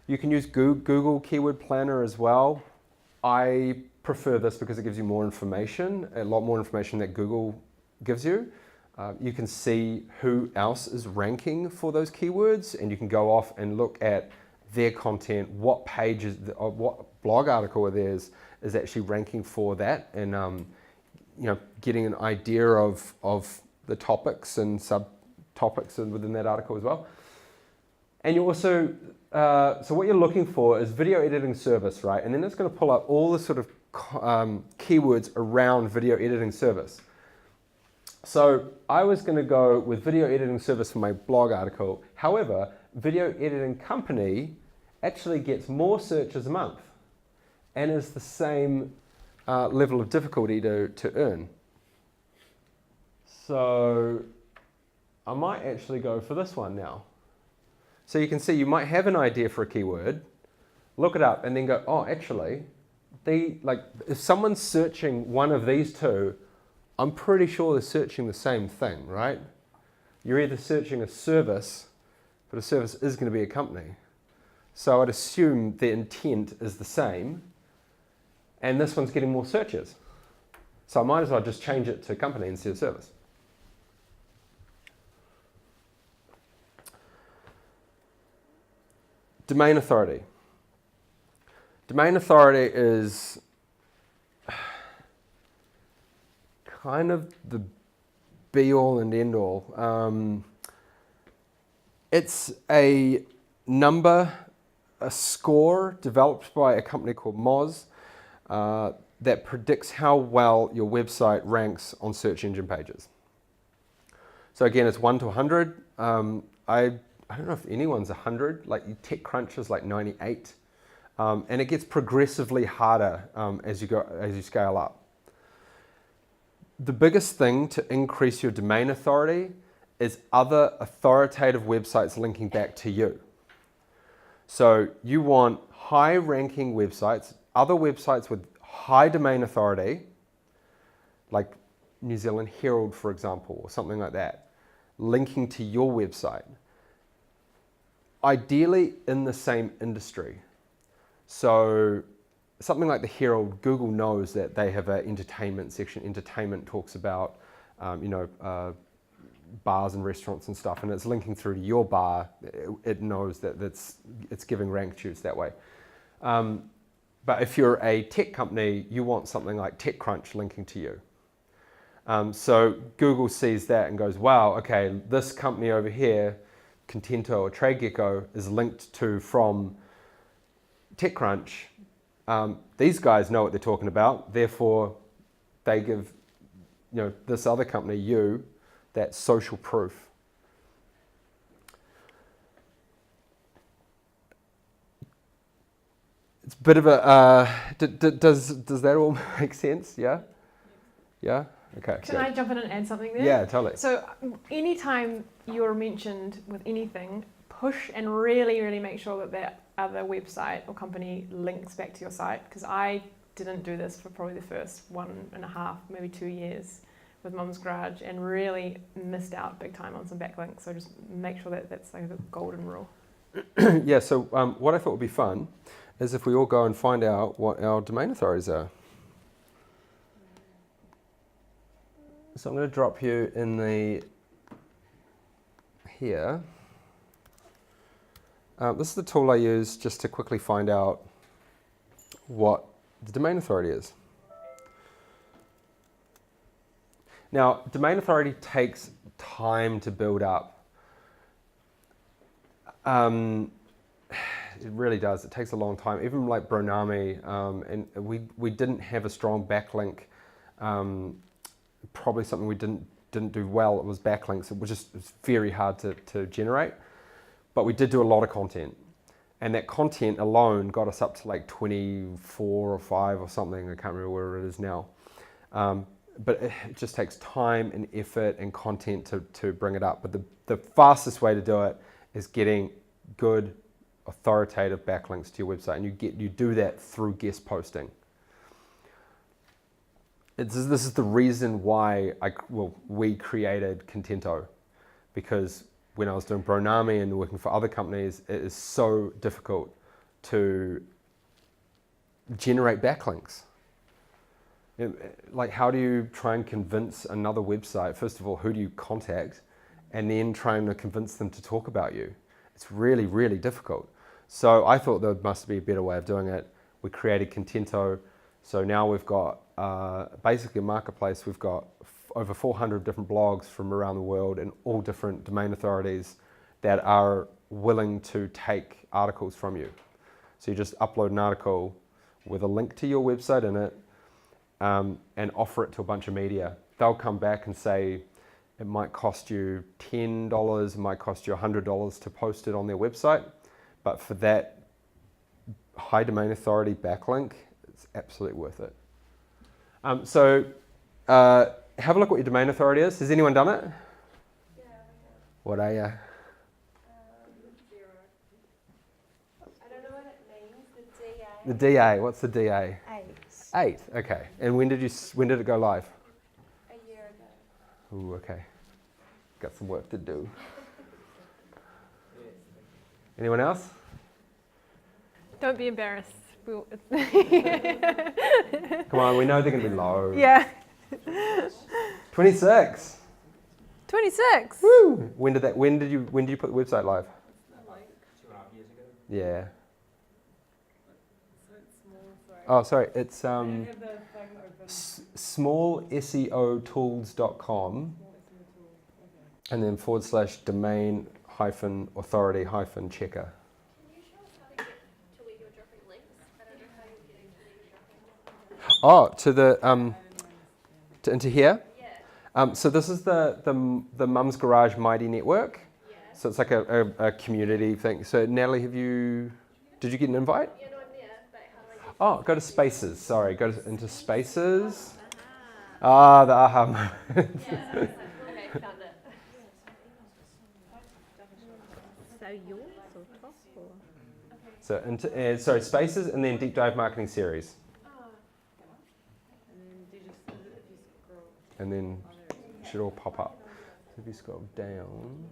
You can use Google Keyword Planner as well. I prefer this because it gives you more information, a lot more information that Google gives you. You can see who else is ranking for those keywords, and you can go off and look at their content, what pages, what blog article of theirs is actually ranking for that, and getting an idea of the topics and subtopics within that article as well. And you also, so what you're looking for is video editing service, right? And then it's going to pull up all the sort of keywords around video editing service. So I was going to go with video editing service for my blog article. However, video editing company actually gets more searches a month and is the same level of difficulty to earn. So I might actually go for this one now. So you can see you might have an idea for a keyword, look it up and then go, oh, actually, if someone's searching one of these two, I'm pretty sure they're searching the same thing, right? You're either searching a service, but a service is going to be a company. So I'd assume the intent is the same, and this one's getting more searches. So I might as well just change it to company instead of service. Domain authority. Domain authority is kind of the be-all and end-all. It's a number, a score developed by a company called Moz that predicts how well your website ranks on search engine pages. So again, it's 1 to 100. I don't know if anyone's 100, like TechCrunch is like 98. And it gets progressively harder as you scale up. The biggest thing to increase your domain authority is other authoritative websites linking back to you. So you want high ranking websites, other websites with high domain authority, like New Zealand Herald, for example, or something like that, linking to your website. Ideally in the same industry. So something like the Herald, Google knows that they have an entertainment section. Entertainment talks about, bars and restaurants and stuff, and it's linking through to your bar. It knows that it's giving rank choose that way. But if you're a tech company, you want something like TechCrunch linking to you. So Google sees that and goes, wow, okay, this company over here, Contento or TradeGecko, is linked to from TechCrunch. These guys know what they're talking about, therefore they give this other company, you, that social proof. It's a bit of a, does that all make sense? Yeah? Yeah? Okay. Can I jump in and add something there? Yeah, totally. So anytime you're mentioned with anything, push and really, really make sure that that other website or company links back to your site, because I didn't do this for probably the first 1.5, maybe 2 years with Mum's Garage, and really missed out big time on some backlinks. So just make sure that that's like the golden rule. Yeah, so what I thought would be fun is if we all go and find out what our domain authorities are. So I'm going to drop you in here. This is the tool I use just to quickly find out what the domain authority is. Now, domain authority takes time to build up. It really does. It takes a long time. Even like Bronami, and we didn't have a strong backlink. Probably something we didn't do well. It was backlinks. It was very hard to generate. But we did do a lot of content, and that content alone got us up to like 24 or 5 or something. I can't remember where it is now. But it just takes time and effort and content to bring it up. But the fastest way to do it is getting good, authoritative backlinks to your website, and you do that through guest posting. This is the reason why we created Contento, because when I was doing Bronami and working for other companies, it is so difficult to generate backlinks. Like, how do you try and convince another website? First of all, who do you contact? And then trying to convince them to talk about you. It's really, really difficult. So I thought there must be a better way of doing it. We created Contento. So now we've got basically a marketplace. We've got over 400 different blogs from around the world and all different domain authorities that are willing to take articles from you. So you just upload an article with a link to your website in it, and offer it to a bunch of media. They'll come back and say it might cost you $10, it might cost you $100 to post it on their website, but for that high domain authority backlink, it's absolutely worth it. So have a look what your domain authority is. Has anyone done it? Yeah. What are you? 0. I don't know what it means. The DA. The DA. What's the DA? 8. 8. Okay. And when did it go live? A year ago. Ooh, okay. Got some work to do. Anyone else? Don't be embarrassed. Come on, we know they're going to be low. Yeah. 26. 26. Woo! When did you put the website live? Like 2.5 years ago. Yeah. So it's small, sorry. Oh, sorry. It's I don't have the thing open. smallseotools.com and then /domain -authority -checker. Can you show us how to get to where you're dropping links? I don't know how you're getting to where you're dropping links. Oh, to the into here. Yeah. So this is the Mum's Garage Mighty Network. Yeah. So it's like a community thing. So Natalie, did you get an invite? Yeah, no, I'm there, but how do I get Oh, go to Spaces. Sorry, into Spaces. Ah, the aha moment. Yeah. Okay, found it. So yours or top or? So spaces and then deep dive marketing series. And then do you just, if you scroll, And then it should all pop up. So if you scroll down,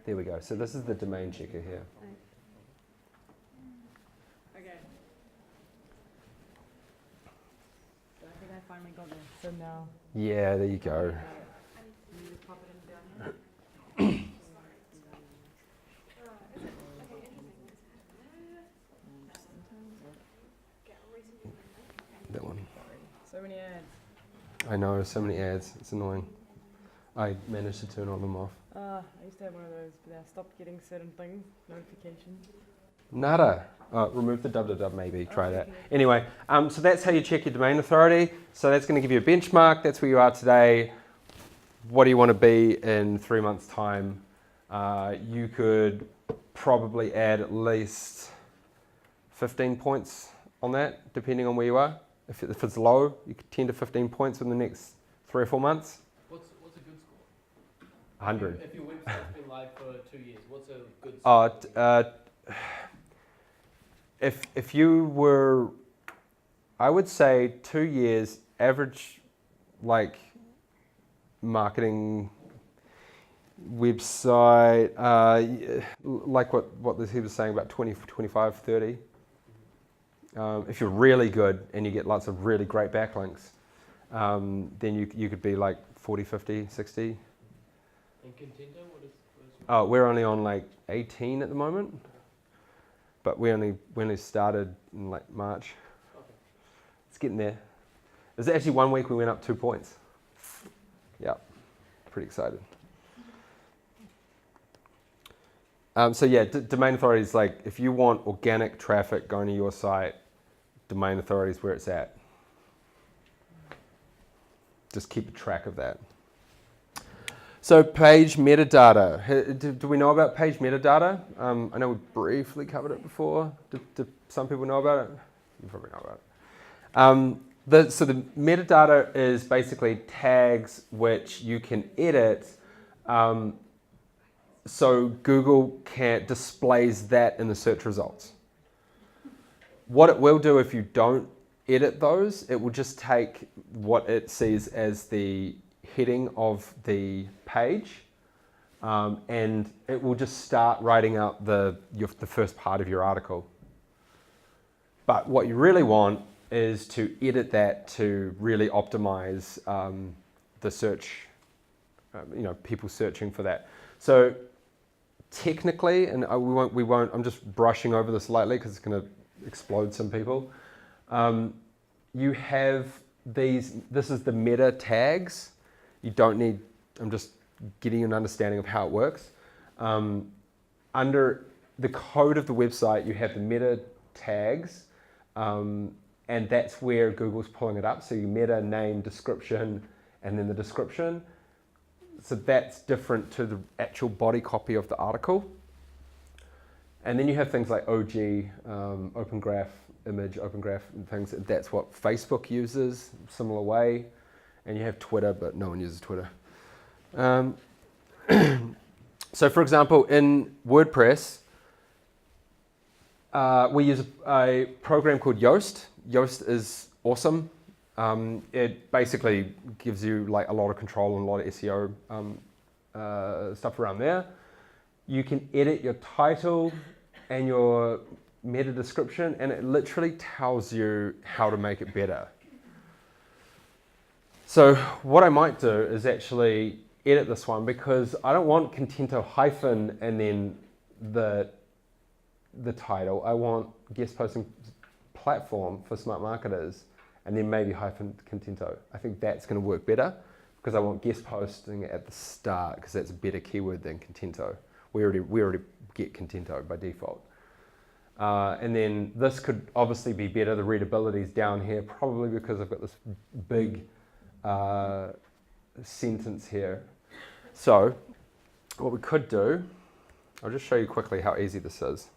there we go. So this is the domain checker here. okay. So I think I finally got it. So now, Yeah, there you go. you just pop it in down here. That one. So many ads. I know, so many ads. It's annoying. I managed to turn all them off. I used to have one of those, but I stopped getting certain things, notifications. Nada. Remove the www maybe. Try that. Okay. Anyway, so that's how you check your domain authority. So that's going to give you a benchmark. That's where you are today. What do you want to be in 3 months' time? You could probably add at least 15 points on that, depending on where you are. If it's low, you could 10 to 15 points in the next 3 or 4 months. What's a good score? 100. If your website's been live for 2 years, what's a good score? If you were, I would say 2 years average, like marketing website, like what he was saying about 20, 25, 30. If you're really good and you get lots of really great backlinks, then you could be like 40, 50, 60. And Contento, what is Oh, we're only on like 18 at the moment, but we only started in like March. Okay. It's getting there. There's actually 1 week we went up 2 points. Yeah, pretty excited. So yeah, domain authority is like, if you want organic traffic going to your site, domain authority is where it's at. Just keep a track of that. So page metadata. Do we know about page metadata? I know we briefly covered it before. Do some people know about it? You probably know about it. So the metadata is basically tags which you can edit, so Google displays that in the search results. What it will do if you don't edit those, it will just take what it sees as the heading of the page, and it will just start writing out the first part of your article. But what you really want is to edit that to really optimize the search, people searching for that. So technically, and we won't, I'm just brushing over this lightly because it's going to explode some people. You have this is the meta tags. You don't need, I'm just getting an understanding of how it works. Under the code of the website, you have the meta tags, and that's where Google's pulling it up. So you meta, name, description, and then the description. So that's different to the actual body copy of the article. And then you have things like OG, Open Graph, image, Open Graph, and things. That's what Facebook uses, similar way. And you have Twitter, but no one uses Twitter. So for example, in WordPress, we use a program called Yoast. Yoast is awesome. It basically gives you like a lot of control and a lot of SEO stuff around there. You can edit your title and your meta description, and it literally tells you how to make it better. So what I might do is actually edit this one, because I don't want Contento hyphen and then the title. I want guest posting platform for smart marketers, and then maybe hyphen Contento. I think that's going to work better, because I want guest posting at the start, because that's a better keyword than Contento. We already get Contento by default. And then this could obviously be better. The readability is down here, probably because I've got this big sentence here. So what we could do, I'll just show you quickly how easy this is.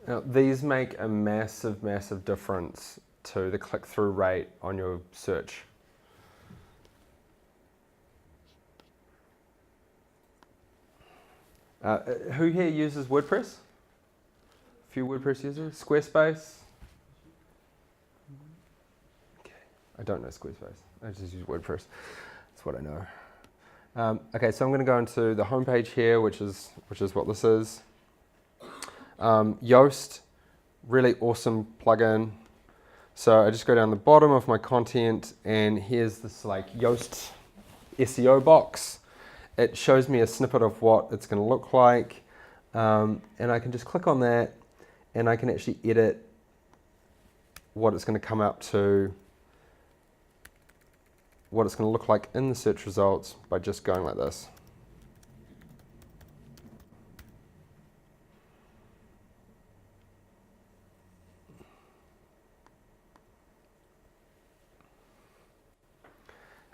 Now, these make a massive, massive difference to the click-through rate on your search. Who here uses WordPress? A few WordPress users? Squarespace? Okay, I don't know Squarespace. I just use WordPress. That's what I know. Okay, so I'm going to go into the homepage here, which is what this is. Yoast, really awesome plugin. So I just go down the bottom of my content, and here's this like Yoast SEO box. It shows me a snippet of what it's going to look like, and I can just click on that, and I can actually edit what it's going to come up to, what it's going to look like in the search results by just going like this.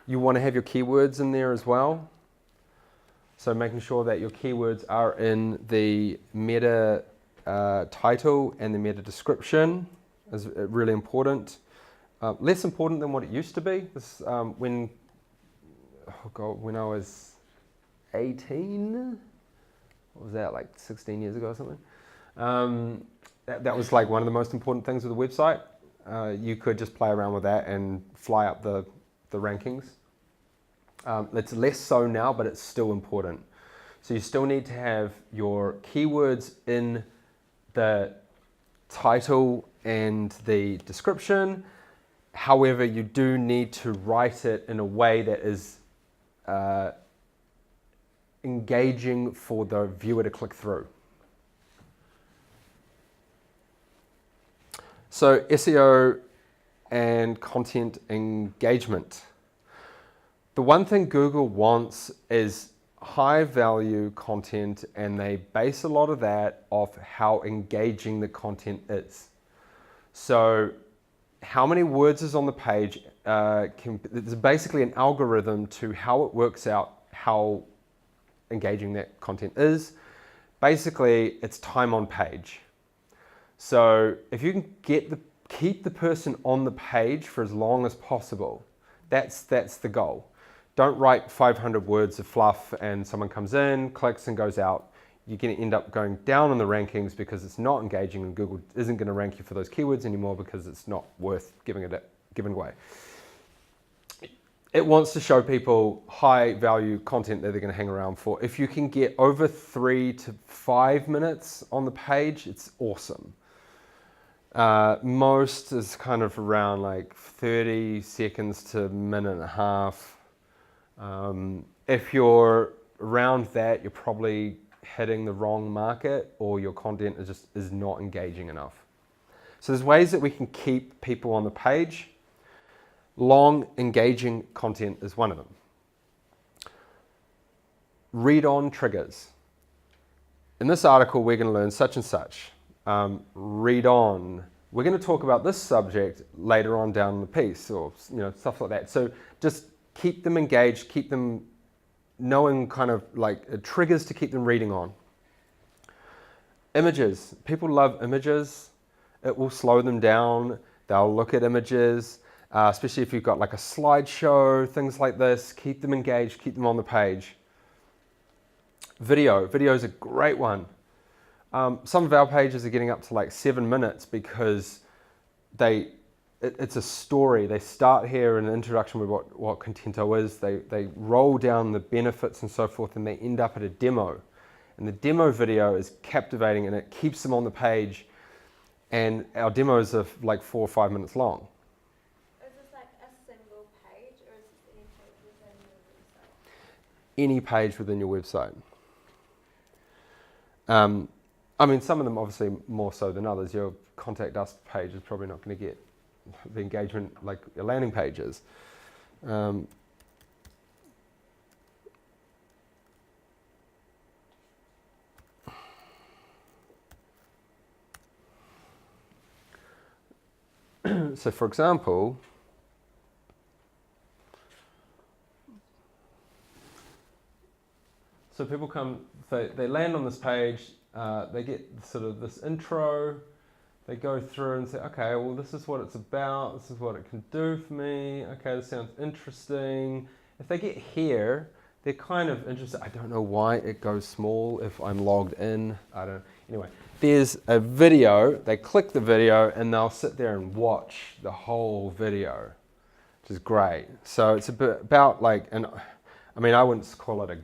You want to have your keywords in there as well. So making sure that your keywords are in the meta title and the meta description is really important. Less important than what it used to be. This, when I was 18, what was that, like 16 years ago or something? That was like one of the most important things with the website. You could just play around with that and fly up the rankings. It's less so now, but it's still important. So you still need to have your keywords in the title and the description. However, you do need to write it in a way that is engaging for the viewer to click through. So SEO and content engagement. The one thing Google wants is high value content, and they base a lot of that off how engaging the content is. So how many words is on the page, there's basically an algorithm to how it works out how engaging that content is. Basically, it's time on page. So if you can keep the person on the page for as long as possible, that's the goal. Don't write 500 words of fluff and someone comes in, clicks and goes out. You're going to end up going down in the rankings because it's not engaging, and Google isn't going to rank you for those keywords anymore because it's not worth giving away. It wants to show people high value content that they're going to hang around for. If you can get over 3 to 5 minutes on the page, it's awesome. Most is kind of around like 30 seconds to a minute and a half. If you're around that, you're probably hitting the wrong market, or your content is not engaging enough. So there's ways that we can keep people on the page. Long, engaging content is one of them. Read on triggers. In this article, we're going to learn such and such. Read on. We're going to talk about this subject later on down in the piece, or stuff like that. So just keep them engaged, keep them knowing kind of like triggers to keep them reading on. Images. People love images. It will slow them down. They'll look at images, especially if you've got like a slideshow, things like this. Keep them engaged, keep them on the page. Video. Video is a great one. Some of our pages are getting up to like 7 minutes because it's a story. They start here in an introduction with what Contento is. They roll down the benefits and so forth, and they end up at a demo. And the demo video is captivating, and it keeps them on the page. And our demos are like 4 or 5 minutes long. Is this like a single page, or is this any page within your website? Any page within your website. I mean, some of them obviously more so than others. Your contact us page is probably not going to get the engagement like your landing pages. So for example, so people come, they land on this page, they get sort of this intro, they go through and say, okay, well, this is what it's about. This is what it can do for me. Okay, this sounds interesting. If they get here, they're kind of interested. I don't know why it goes small if I'm logged in. I don't. Anyway, there's a video. They click the video and they'll sit there and watch the whole video, which is great. So it's a bit about like, I mean, I wouldn't call it a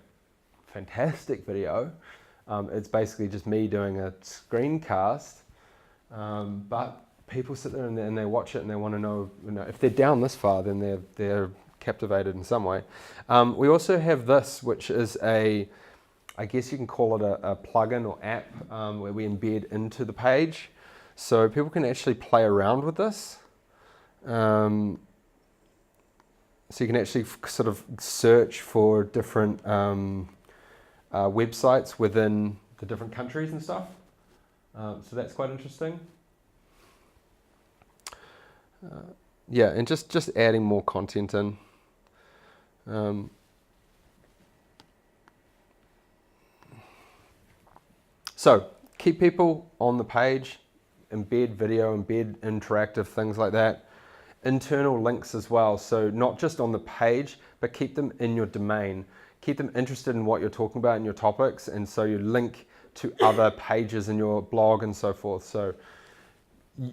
fantastic video. It's basically just me doing a screencast. But people sit there and they watch it and they want to know, if they're down this far, then they're captivated in some way. We also have this, which is I guess you can call it a plugin or app where we embed into the page. So people can actually play around with this. So you can actually sort of search for different websites within the different countries and stuff. So that's quite interesting. Yeah, and just adding more content in. So keep people on the page, embed video, embed interactive things like that. Internal links as well. So not just on the page, but keep them in your domain. Keep them interested in what you're talking about in your topics, and so you link to other pages in your blog and so forth. So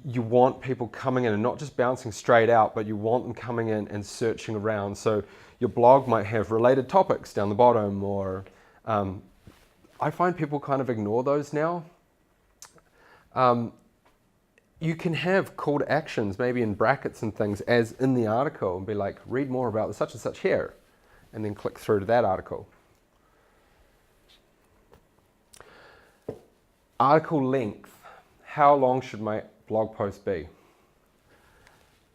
you want people coming in and not just bouncing straight out, but you want them coming in and searching around. So your blog might have related topics down the bottom, or I find people kind of ignore those now. You can have call to actions, maybe in brackets and things, as in the article, and be like, read more about the such and such here, and then click through to that article. Article length. How long should my blog post be?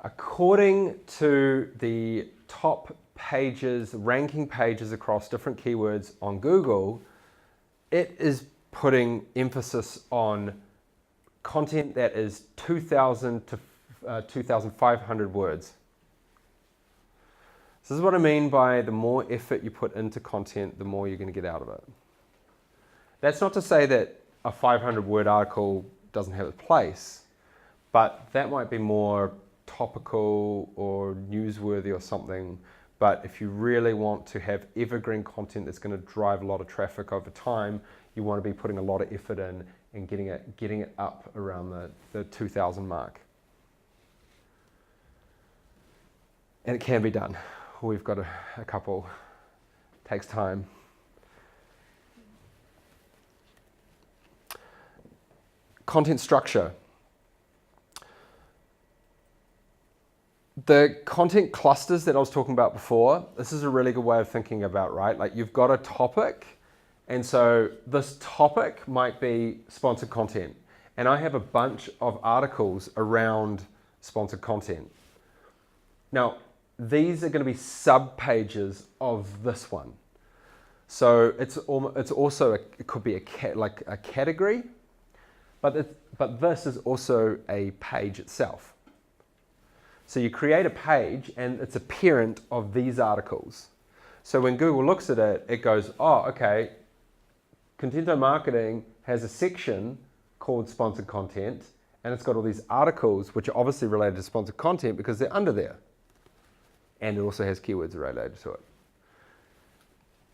According to the top pages, ranking pages across different keywords on Google, it is putting emphasis on content that is 2,000 to 2,500 words. So this is what I mean by the more effort you put into content, the more you're going to get out of it. That's not to say that a 500-word article doesn't have a place, but that might be more topical or newsworthy or something. But if you really want to have evergreen content that's going to drive a lot of traffic over time, you want to be putting a lot of effort in and getting it up around the 2,000 mark. And it can be done. We've got a couple. It takes time. Content structure. The content clusters that I was talking about before, this is a really good way of thinking about, right? Like you've got a topic, and so this topic might be sponsored content. And I have a bunch of articles around sponsored content. Now, these are going to be sub-pages of this one. So it's also, it could be a category, but this is also a page itself. So you create a page and it's a parent of these articles. So when Google looks at it, it goes, oh, okay, Contento Marketing has a section called sponsored content, and it's got all these articles which are obviously related to sponsored content because they're under there. And it also has keywords related to it.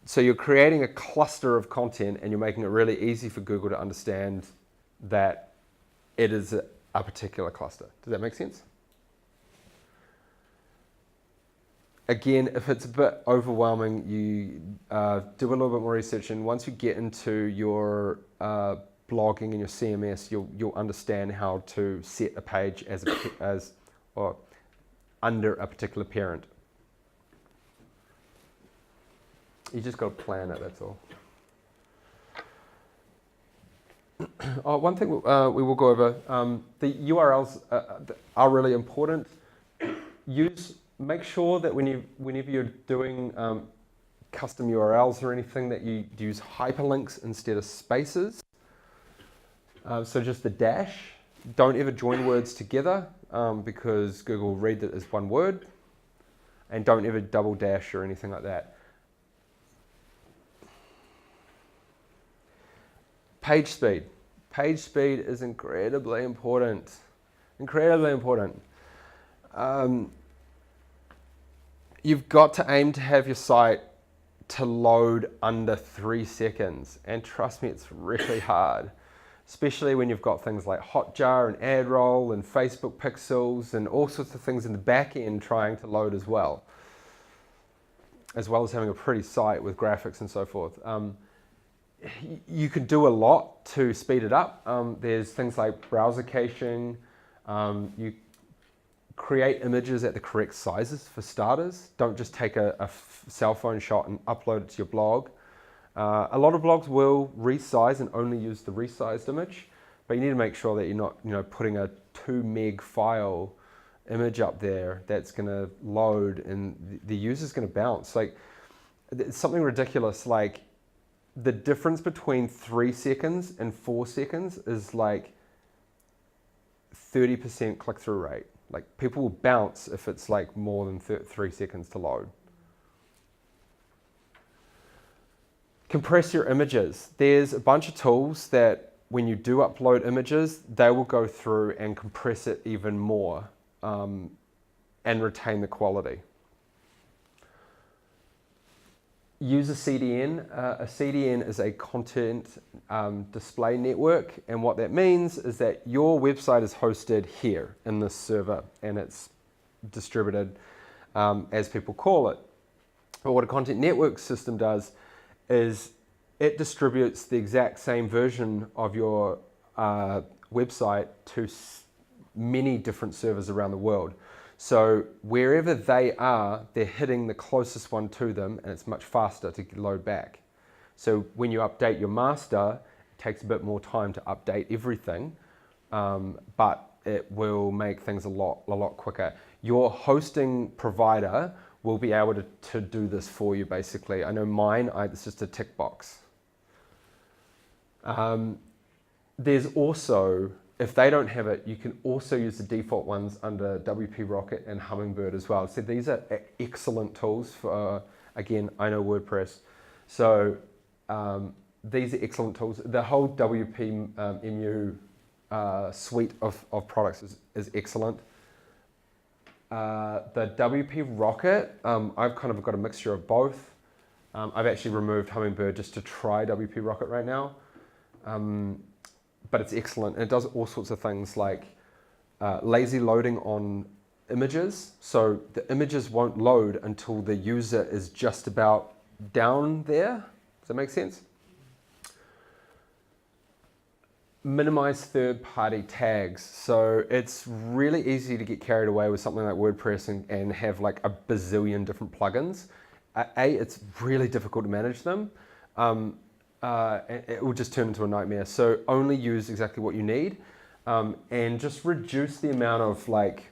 So you're creating a cluster of content and you're making it really easy for Google to understand that it is a particular cluster. Does that make sense? Again, if it's a bit overwhelming, you do a little bit more research, and once you get into your blogging and your CMS, you'll understand how to set a page or under a particular parent. You just got to plan it, that's all. Oh, one thing we will go over, the URLs are really important. Make sure that whenever you're doing custom URLs or anything, that you use hyperlinks instead of spaces. So just the dash. Don't ever join words together because Google will read it as one word. And don't ever double dash or anything like that. Page speed. Page speed is incredibly important. Incredibly important. You've got to aim to have your site to load under 3 seconds. And trust me, it's really hard. Especially when you've got things like Hotjar and AdRoll and Facebook Pixels and all sorts of things in the back end trying to load as well as having a pretty site with graphics and so forth. You can do a lot to speed it up. There's things like browser caching. You create images at the correct sizes for starters. Don't just take a cell phone shot and upload it to your blog. A lot of blogs will resize and only use the resized image, but you need to make sure that you're not, putting a 2 meg file image up there that's going to load and the user's going to bounce. Like, it's something ridiculous. Like, the difference between 3 seconds and 4 seconds is like 30% click-through rate. Like, people will bounce if it's like more than 3 seconds to load. Compress your images. There's a bunch of tools that when you do upload images, they will go through and compress it even more and retain the quality. Use a CDN. A CDN is a content display network, and what that means is that your website is hosted here in this server and it's distributed as people call it. But what a content network system does is it distributes the exact same version of your website to many different servers around the world. So wherever they are, they're hitting the closest one to them, and it's much faster to load back. So when you update your master, it takes a bit more time to update everything, but it will make things a lot quicker. Your hosting provider will be able to do this for you, basically. I know mine, it's just a tick box. There's also, if they don't have it, you can also use the default ones under WP Rocket and Hummingbird as well. So these are excellent tools for, again, I know WordPress. So these are excellent tools. The whole WP MU suite of products is excellent. The WP Rocket, I've kind of got a mixture of both. I've actually removed Hummingbird just to try WP Rocket right now. But it's excellent. And it does all sorts of things like lazy loading on images. So the images won't load until the user is just about down there. Does that make sense? Minimize third-party tags. So it's really easy to get carried away with something like WordPress and have like a bazillion different plugins. It's really difficult to manage them. It will just turn into a nightmare. So only use exactly what you need, and just reduce the amount of like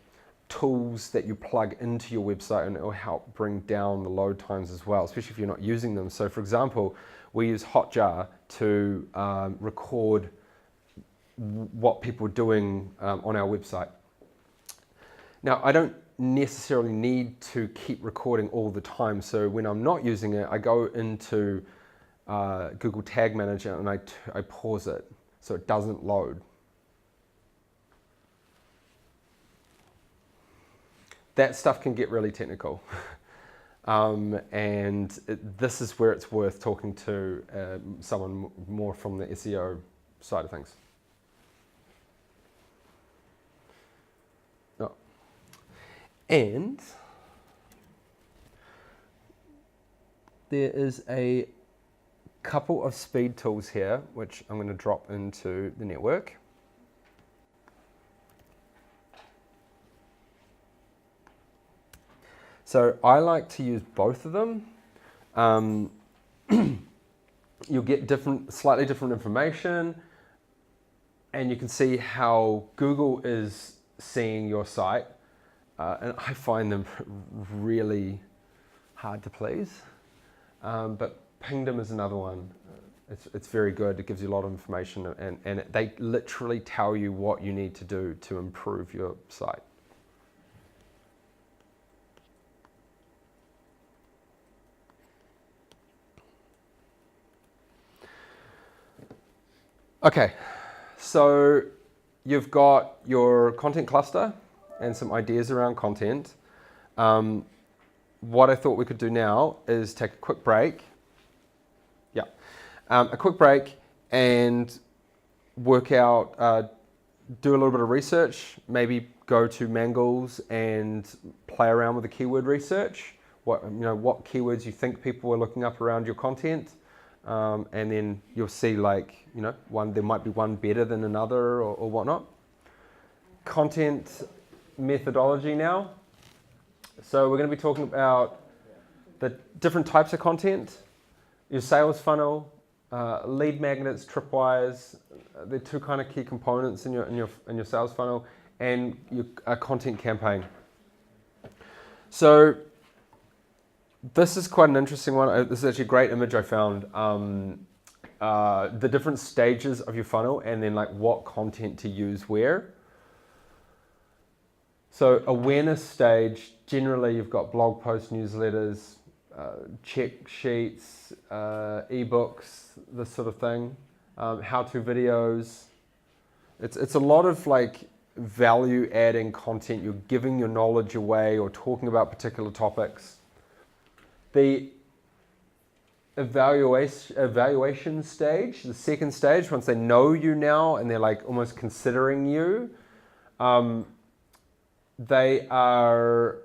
tools that you plug into your website, and it will help bring down the load times as well, especially if you're not using them. So for example, we use Hotjar to record what people are doing on our website. Now, I don't necessarily need to keep recording all the time. So when I'm not using it, I go into Google Tag Manager and I pause it so it doesn't load. That stuff can get really technical. This is where it's worth talking to someone more from the SEO side of things. Oh. And there is a couple of speed tools here, which I'm going to drop into the network. So I like to use both of them. You'll get slightly different information, and you can see how Google is seeing your site. And I find them really hard to please. But Pingdom is another one. It's very good. It gives you a lot of information, and they literally tell you what you need to do to improve your site. Okay, So you've got your content cluster and some ideas around content. What I thought we could do now is take a quick break. Yeah, a quick break and work out, do a little bit of research, maybe go to Mangles and play around with the keyword research. What keywords you think people are looking up around your content, and then you'll see there might be one better than another or whatnot. Content methodology now. So we're going to be talking about the different types of content, your sales funnel, lead magnets, tripwires. They're two kind of key components in your sales funnel, and a content campaign. So this is quite an interesting one. This is actually a great image I found. The different stages of your funnel, and then what content to use where. So awareness stage, generally you've got blog posts, newsletters, check sheets, ebooks, this sort of thing, how-to videos. It's a lot of value-adding content. You're giving your knowledge away or talking about particular topics. The evaluation stage, the second stage, once they know you now and they're almost considering you, they are,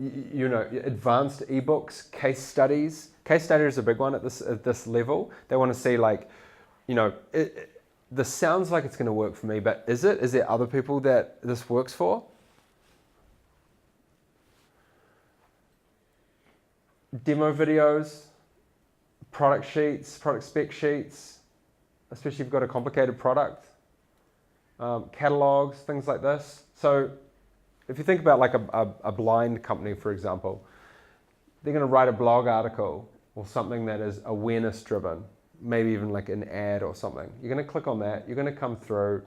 advanced ebooks, case studies. Case study is a big one at this level. They want to see this sounds like it's going to work for me, but is it? Is there other people that this works for? Demo videos, product sheets, product spec sheets, especially if you've got a complicated product, catalogs, things like this. So if you think about a blind company, for example, they're going to write a blog article or something that is awareness driven, maybe even an ad or something. You're going to click on that, you're going to come through,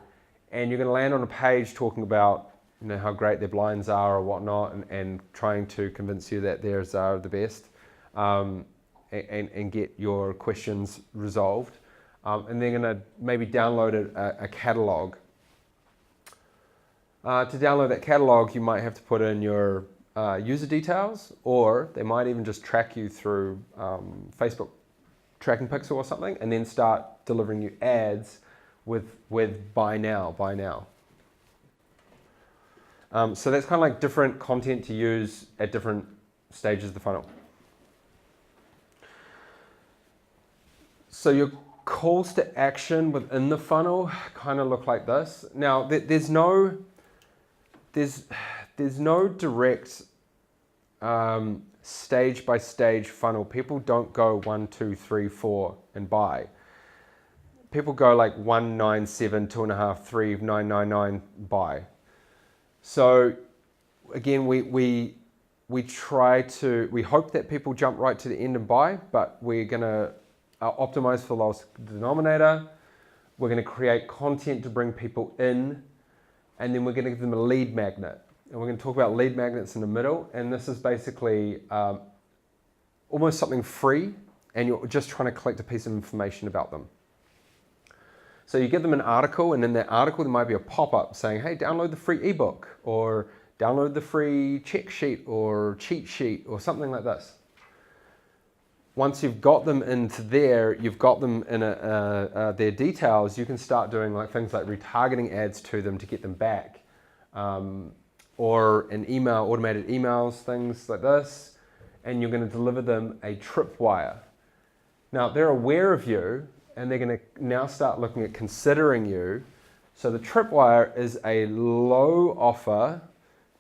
and you're going to land on a page talking about how great their blinds are or whatnot, and trying to convince you that theirs are the best, and get your questions resolved. And they're going to maybe download a catalog. To download that catalog, you might have to put in your user details, or they might even just track you through Facebook tracking pixel or something, and then start delivering you ads with buy now. So that's kind of different content to use at different stages of the funnel. So your calls to action within the funnel kind of look like this. Now there's no direct stage by stage funnel. People don't go 1, 2, 3, 4 and buy. People go 1, 9, 7, 2.5, 3, 9, 9, 9, buy. So again, we hope that people jump right to the end and buy, but we're gonna optimize for the lowest denominator. We're gonna create content to bring people in, and then we're gonna give them a lead magnet. And we're going to talk about lead magnets in the middle, and this is basically almost something free, and you're just trying to collect a piece of information about them. So you give them an article, and in that article there might be a pop-up saying, hey, download the free ebook, or download the free check sheet or cheat sheet or something like this. Once you've got them into there, you've got them in their details, you can start doing things like retargeting ads to them to get them back. Or an email, automated emails, things like this, and you're going to deliver them a tripwire. Now they're aware of you, and they're going to now start looking at considering you. So the tripwire is a low offer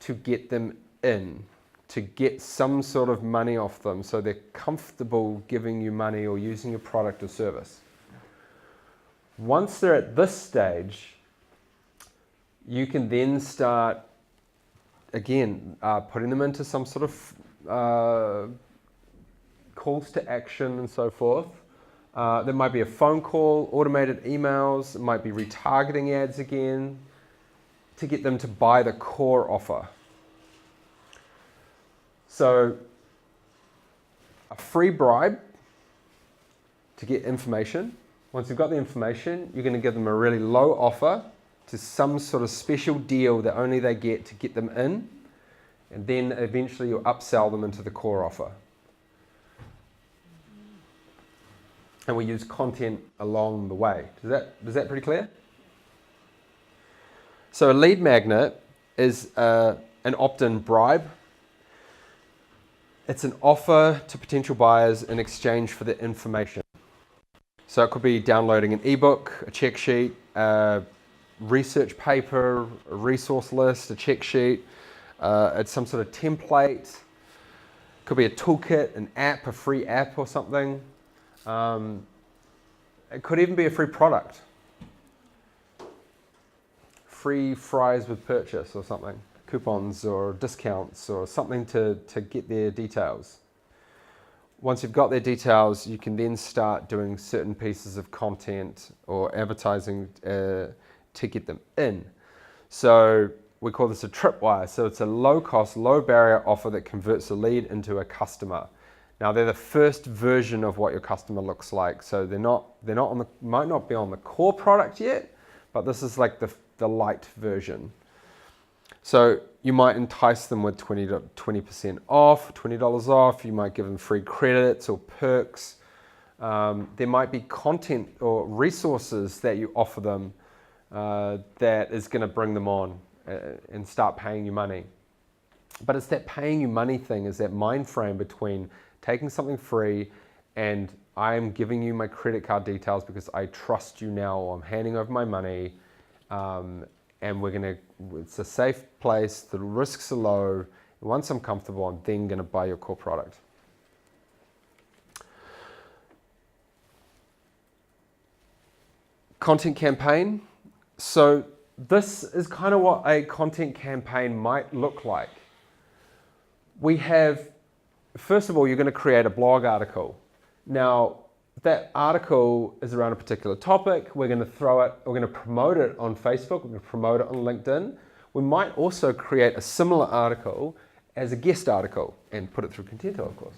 to get them in, to get some sort of money off them, so they're comfortable giving you money or using your product or service. Once they're at this stage, you can then start again, putting them into some sort of calls to action and so forth. There might be a phone call, automated emails, it might be retargeting ads again to get them to buy the core offer. So a free bribe to get information Once you've got the information, you're going to give them a really low offer to some sort of special deal that only they get to get them in, and then eventually you'll upsell them into the core offer. And we use content along the way. Is that pretty clear? So a lead magnet is an opt-in bribe. It's an offer to potential buyers in exchange for the information. So it could be downloading an ebook, a check sheet, a research paper, a resource list, a check sheet. It's some sort of template. It could be a toolkit, an app, a free app or something. It could even be a free product. Free fries with purchase or something. Coupons or discounts or something to get their details. Once you've got their details, you can then start doing certain pieces of content or advertising to get them in. So we call this a tripwire. So it's a low cost, low barrier offer that converts a lead into a customer. Now they're the first version of what your customer looks like. So might not be on the core product yet, but this is like the light version. So you might entice them with 20% off, $20 off. You might give them free credits or perks. There might be content or resources that you offer them that is going to bring them on and start paying you money. But it's that paying you money thing, is that mind frame between taking something free and I'm giving you my credit card details because I trust you now, or I'm handing over my money, and it's a safe place, the risks are low, and once I'm comfortable, I'm then going to buy your core product. Content campaign. So this is kind of what a content campaign might look like. We have, first of all, you're going to create a blog article. Now, that article is around a particular topic. We're going to promote it on Facebook, we're going to promote it on LinkedIn. We might also create a similar article as a guest article and put it through Contento, of course.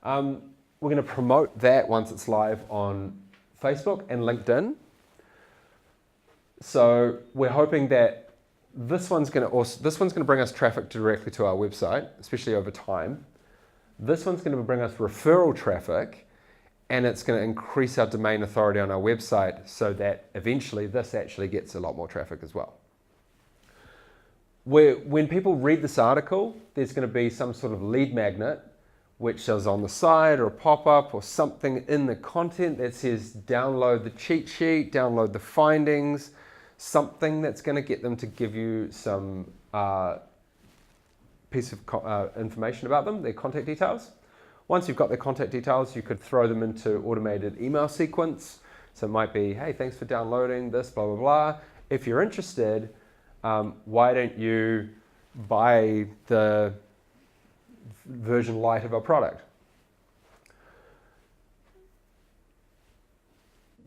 We're going to promote that once it's live on Facebook and LinkedIn. So we're hoping that this one's going to bring us traffic directly to our website, especially over time. This one's going to bring us referral traffic, and it's going to increase our domain authority on our website so that eventually this actually gets a lot more traffic as well. When people read this article, there's going to be some sort of lead magnet which is on the side or a pop-up or something in the content that says download the cheat sheet, download the findings, something that's going to get them to give you some piece of information about them, their contact details. Once you've got their contact details, you could throw them into automated email sequence. So it might be, hey, thanks for downloading this, blah, blah, blah. If you're interested, why don't you buy the version light of our product?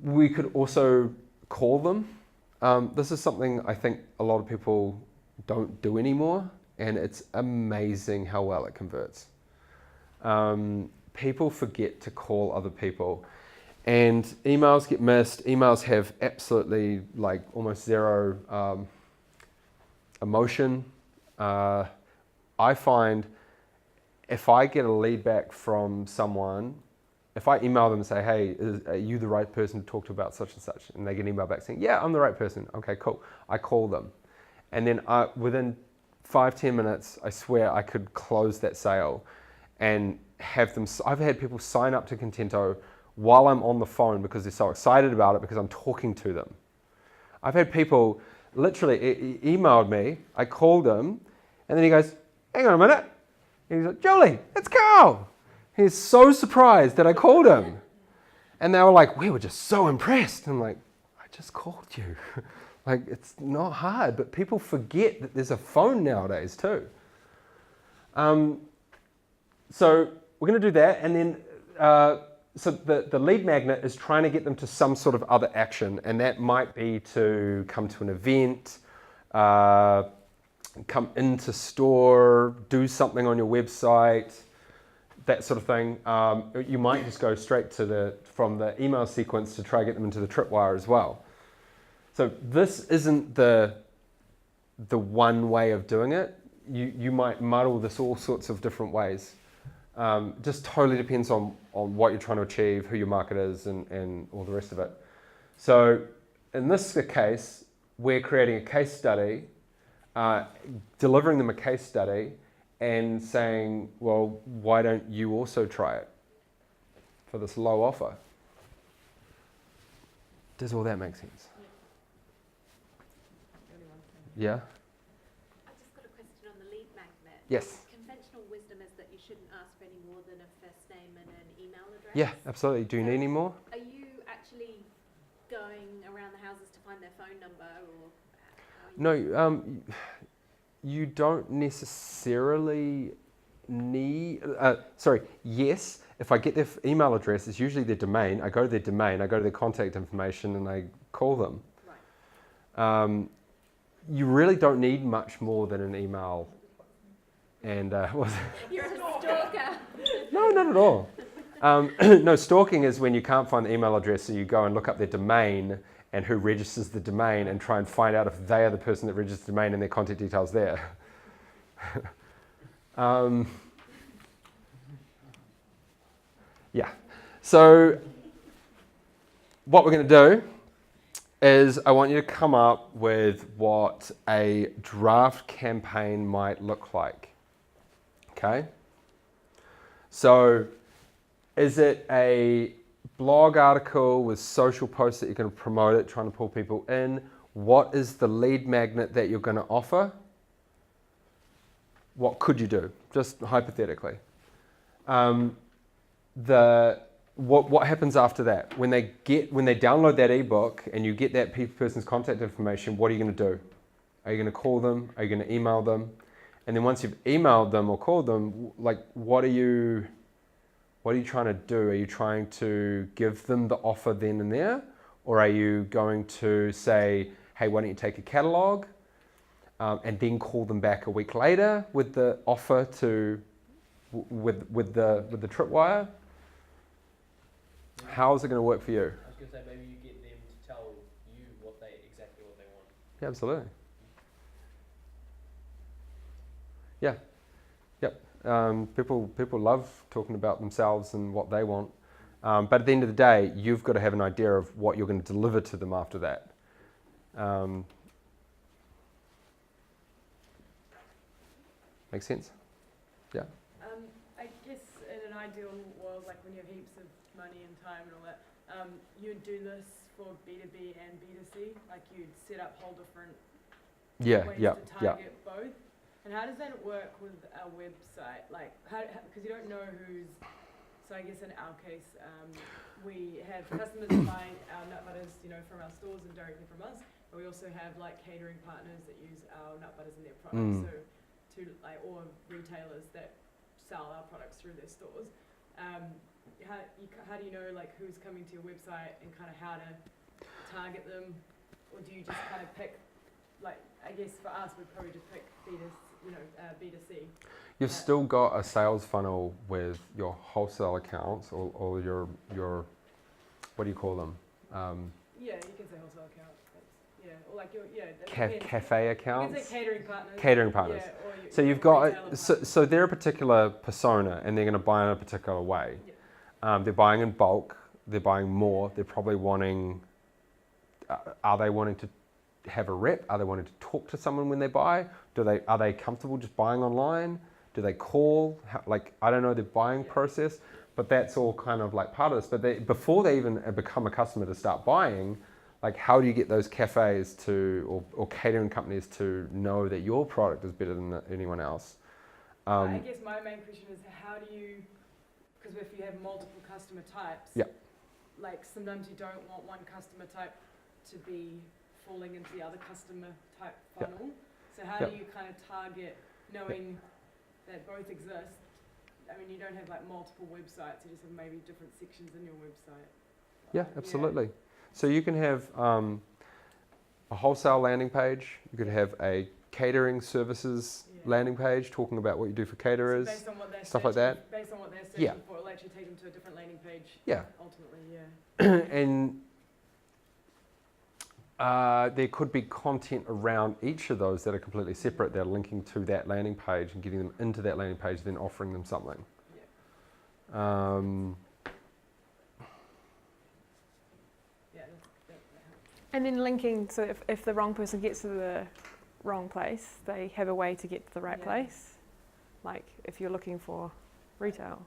We could also call them. This is something I think a lot of people don't do anymore, and it's amazing how well it converts. People forget to call other people, and emails get missed. Emails have absolutely like almost zero emotion. I find if I get a lead back from someone, if I email them and say, hey, are you the right person to talk to about such and such? And they get an email back saying, yeah, I'm the right person. Okay, cool. I call them. And then within 5-10 minutes, I swear I could close that sale and have them. I've had people sign up to Contento while I'm on the phone because they're so excited about it because I'm talking to them. I've had people literally emailed me, I called him, and then he goes, hang on a minute. And he's like, Julie, it's Carl. He's so surprised that I called him. And they were like, we were just so impressed. I'm like, I just called you. Like, it's not hard, but people forget that there's a phone nowadays too. So we're going to do that, and then so the lead magnet is trying to get them to some sort of other action, and that might be to come to an event, come into store, do something on your website, that sort of thing. You might just go straight to from the email sequence to try to get them into the tripwire as well. So this isn't the one way of doing it. You might muddle this all sorts of different ways. Just totally depends on what you're trying to achieve, who your market is, and all the rest of it. So in this case, we're creating a case study, delivering them a case study, and saying, well, why don't you also try it for this low offer? Does all that make sense? Yeah? I've just got a question on the lead magnet. Yes. Conventional wisdom is that you shouldn't ask for any more than a first name and an email address. Yeah, absolutely. Do you need any more? Are you actually going around the houses to find their phone number, or how are you? No, you don't necessarily need, yes, if I get their email address, it's usually their domain. I go to their domain, I go to their contact information, and I call them. Right. You really don't need much more than an email. And You're a stalker. no, not at all. No, stalking is when you can't find the email address, so you go and look up their domain and who registers the domain and try and find out if they are the person that registers the domain and their contact details there. Yeah. So what we're going to do is I want you to come up with what a draft campaign might look like. Okay? So is it a blog article with social posts that you're going to promote it, trying to pull people in? What is the lead magnet that you're going to offer? What could you do? Just hypothetically. What happens after that? When they download that ebook and you get that person's contact information, what are you going to do? Are you going to call them? Are you going to email them? And then once you've emailed them or called them, like what are you trying to do? Are you trying to give them the offer then and there? Or are you going to say, hey, why don't you take a catalog and then call them back a week later with the offer with the tripwire? How is it going to work for you? I was going to say maybe you get them to tell you exactly what they want. Yeah, absolutely. Yeah. Yep. People love talking about themselves and what they want. But at the end of the day, you've got to have an idea of what you're going to deliver to them after that. Make sense? Yeah. I guess in an ideal world, like when you have heaps of money and time and all that, you'd do this for B2B and B2C. Like you'd set up whole different ways to target both. And how does that work with a website? Like, because you don't know who's. So I guess in our case, we have customers buying our nut butters, from our stores and directly from us. But we also have like catering partners that use our nut butters in their products. So or retailers that sell our products through their stores. How do you know like who's coming to your website and kind of how to target them, or do you just kind of pick? Like I guess for us, we'd probably just pick B2C. You've still got a sales funnel with your wholesale accounts or your what do you call them? Yeah, you can say wholesale account. Or like Cafe accounts. You can say catering partners. Catering partners. Yeah, so you've got so they're a particular persona and they're going to buy in a particular way. Yeah. They're buying in bulk. They're buying more. They're probably wanting. Are they wanting to have a rep? Are they wanting to talk to someone when they buy? Are they comfortable just buying online? Do they call? I don't know their buying process, but that's all kind of like part of this. But before they even become a customer to start buying, like how do you get those cafes to or catering companies to know that your product is better than anyone else? I guess my main question is how do you, because if you have multiple customer types, like sometimes you don't want one customer type to be falling into the other customer type funnel. So how do you kind of target knowing that both exist? I mean, you don't have like multiple websites, you just have maybe different sections in your website. Yeah, absolutely. So you can have a wholesale landing page, you could have a catering services landing page talking about what you do for caterers. So based on what they're stuff like searching- that. Based on what they're searching Yeah. for, it'll actually take them to a different landing page. Yeah. Ultimately, yeah. And there could be content around each of those that are completely separate. They're linking to that landing page and getting them into that landing page, then offering them something. Yeah, that helps. And then linking, so if the wrong person gets to the wrong place, they have a way to get to the right Yeah. place. Like if you're looking for retail.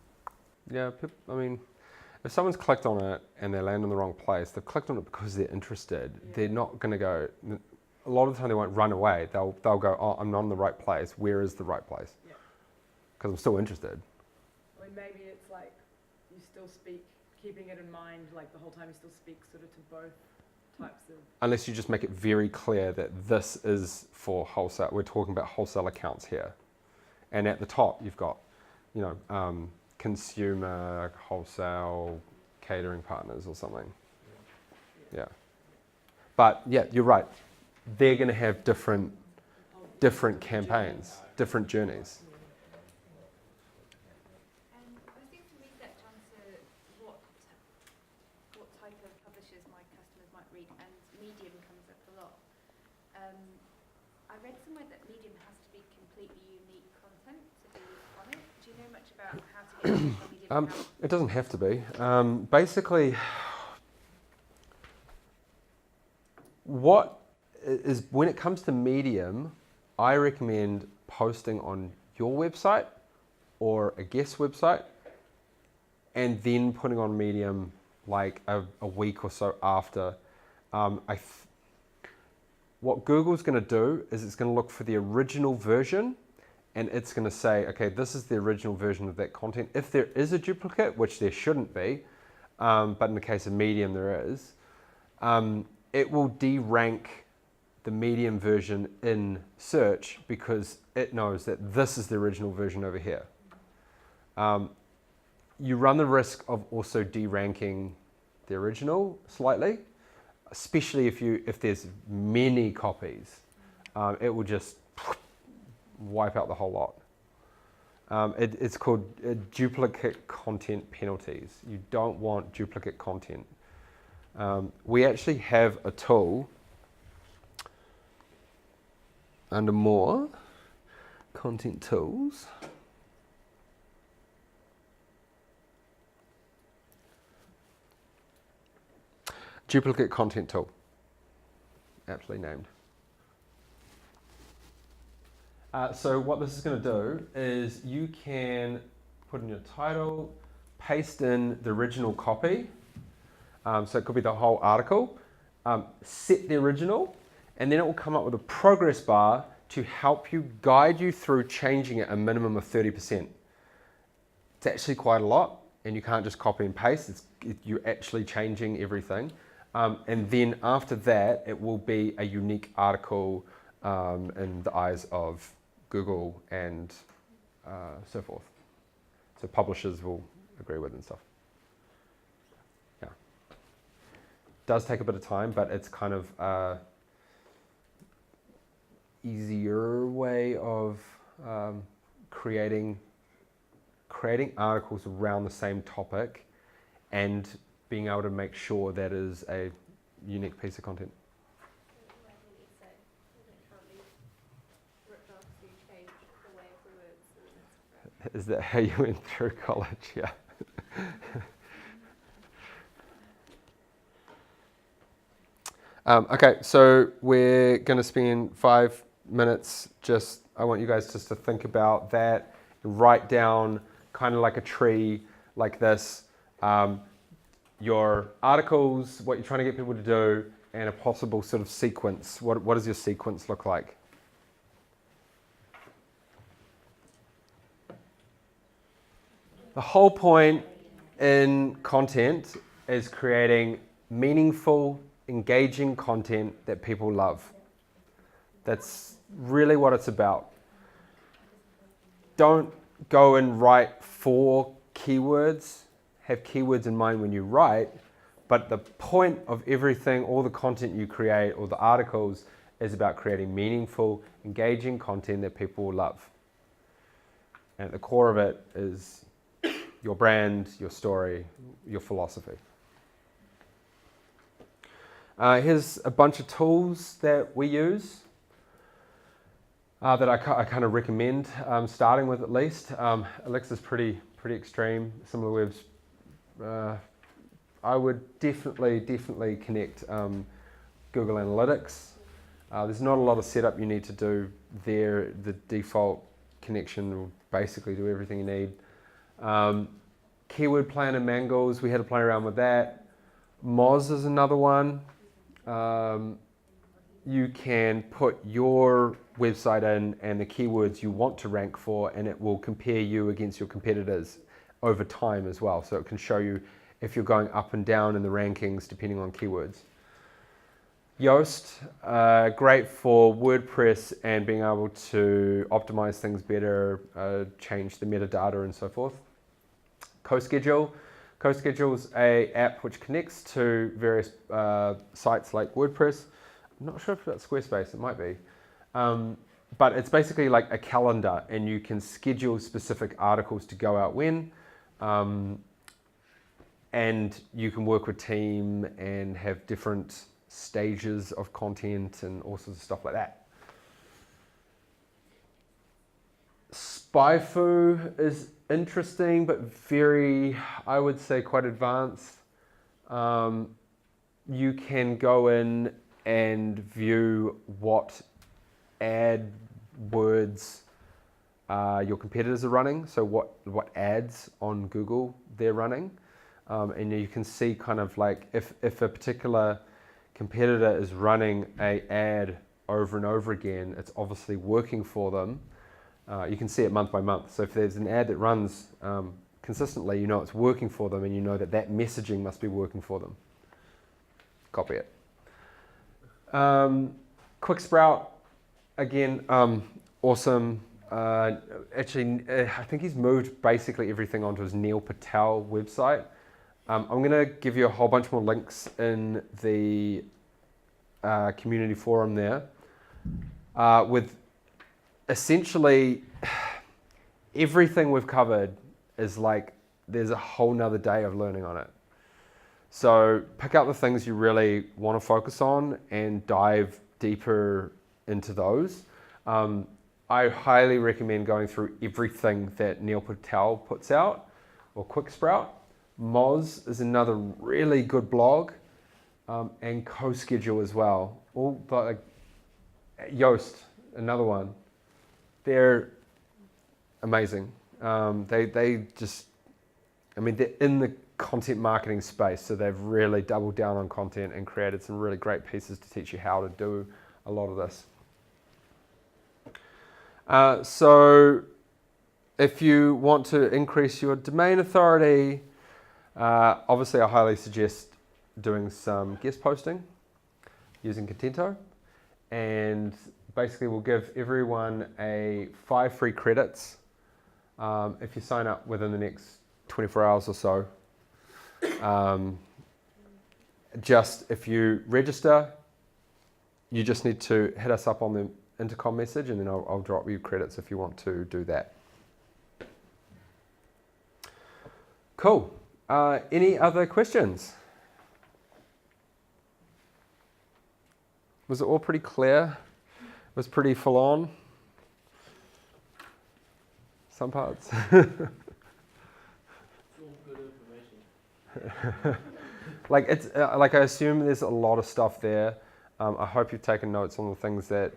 Yeah, I mean, if someone's clicked on it and they land in the wrong place, they've clicked on it because they're interested. Yeah. They're not going to go, a lot of the time they won't run away. They'll go, oh, I'm not in the right place. Where is the right place? Yeah. Because I'm still interested. I mean, maybe it's like you still speak, keeping it in mind, like the whole time you still speak sort of to both types of. Unless you just make it very clear that this is for wholesale. We're talking about wholesale accounts here. And at the top, you've got, you know, consumer, wholesale, catering partners or something. Yeah. But yeah, you're right. They're going to have different campaigns, different journeys. I was doing some research onto what type of publishers my customers might read, and Medium comes up a lot. I read somewhere that Medium has to be completely unique content to be on it. Do you know much about how to get it on Medium? It doesn't have to be. Basically, what is, when it comes to Medium, I recommend posting on your website or a guest website and then putting on Medium like a week or so after. What Google's going to do is it's going to look for the original version and it's going to say, okay, this is the original version of that content. If there is a duplicate, which there shouldn't be, but in the case of Medium there is, it will de-rank the Medium version in search because it knows that this is the original version over here. You run the risk of also de-ranking the original slightly, especially if there's many copies. It will just wipe out the whole lot. It's called duplicate content penalties. You don't want duplicate content. We actually have a tool under more content tools. Duplicate content tool, aptly named. So what this is going to do is you can put in your title, paste in the original copy, so it could be the whole article, set the original, and then it will come up with a progress bar to help you guide you through changing it a minimum of 30%. It's actually quite a lot, and you can't just copy and paste, you're actually changing everything. And then after that, it will be a unique article in the eyes of Google and so forth. So publishers will agree with and stuff. Yeah. Does take a bit of time, but it's kind of a easier way of creating articles around the same topic and being able to make sure that is a unique piece of content. Is that how you went through college? Yeah. Okay, so we're going to spend 5 minutes I want you guys just to think about that, write down kind of like a tree like this, your articles, what you're trying to get people to do, and a possible sort of sequence. What does your sequence look like? The whole point in content is creating meaningful, engaging content that people love. That's really what it's about. Don't go and write 4 keywords. Have keywords in mind when you write, but the point of everything, all the content you create, or the articles, is about creating meaningful, engaging content that people will love. And at the core of it is your brand, your story, your philosophy. Here's a bunch of tools that we use that I kind of recommend starting with at least. Alexa's pretty extreme. Some of the webs, I would definitely connect Google Analytics. There's not a lot of setup you need to do there. The default connection will basically do everything you need. Keyword Planner Mangles, we had to play around with that. Moz is another one. You can put your website in and the keywords you want to rank for, and it will compare you against your competitors over time as well. So it can show you if you're going up and down in the rankings depending on keywords. Yoast, great for WordPress and being able to optimize things better, change the metadata and so forth. CoSchedule. CoSchedule is an app which connects to various sites like WordPress. I'm not sure if that's Squarespace, it might be. But it's basically like a calendar, and you can schedule specific articles to go out when. And you can work with team and have different stages of content and all sorts of stuff like that. SpyFu is interesting, but very, I would say, quite advanced. You can go in and view what ad words your competitors are running, so what ads on Google they're running. And you can see kind of like if a particular competitor is running an ad over and over again, it's obviously working for them. You can see it month by month. So if there's an ad that runs consistently, you know it's working for them, and you know that messaging must be working for them. Copy it. Quick Sprout, again, awesome. Actually, I think he's moved basically everything onto his Neil Patel website. I'm going to give you a whole bunch more links in the community forum there with essentially everything we've covered is like there's a whole nother day of learning on it. So pick out the things you really want to focus on and dive deeper into those. I highly recommend going through everything that Neil Patel puts out, or Quick Sprout. Moz is another really good blog, and CoSchedule as well. All like Yoast, another one. They're amazing. They just, I mean, they're in the content marketing space, so they've really doubled down on content and created some really great pieces to teach you how to do a lot of this. So if you want to increase your domain authority, obviously I highly suggest doing some guest posting using Contento, and basically we'll give everyone 5 free credits if you sign up within the next 24 hours or so. Just if you register, you just need to hit us up on the intercom message, and then I'll drop you credits if you want to do that. Cool. Any other questions? Was it all pretty clear? It was pretty full on? Some parts? It's all good information. like I assume there's a lot of stuff there. I hope you've taken notes on the things that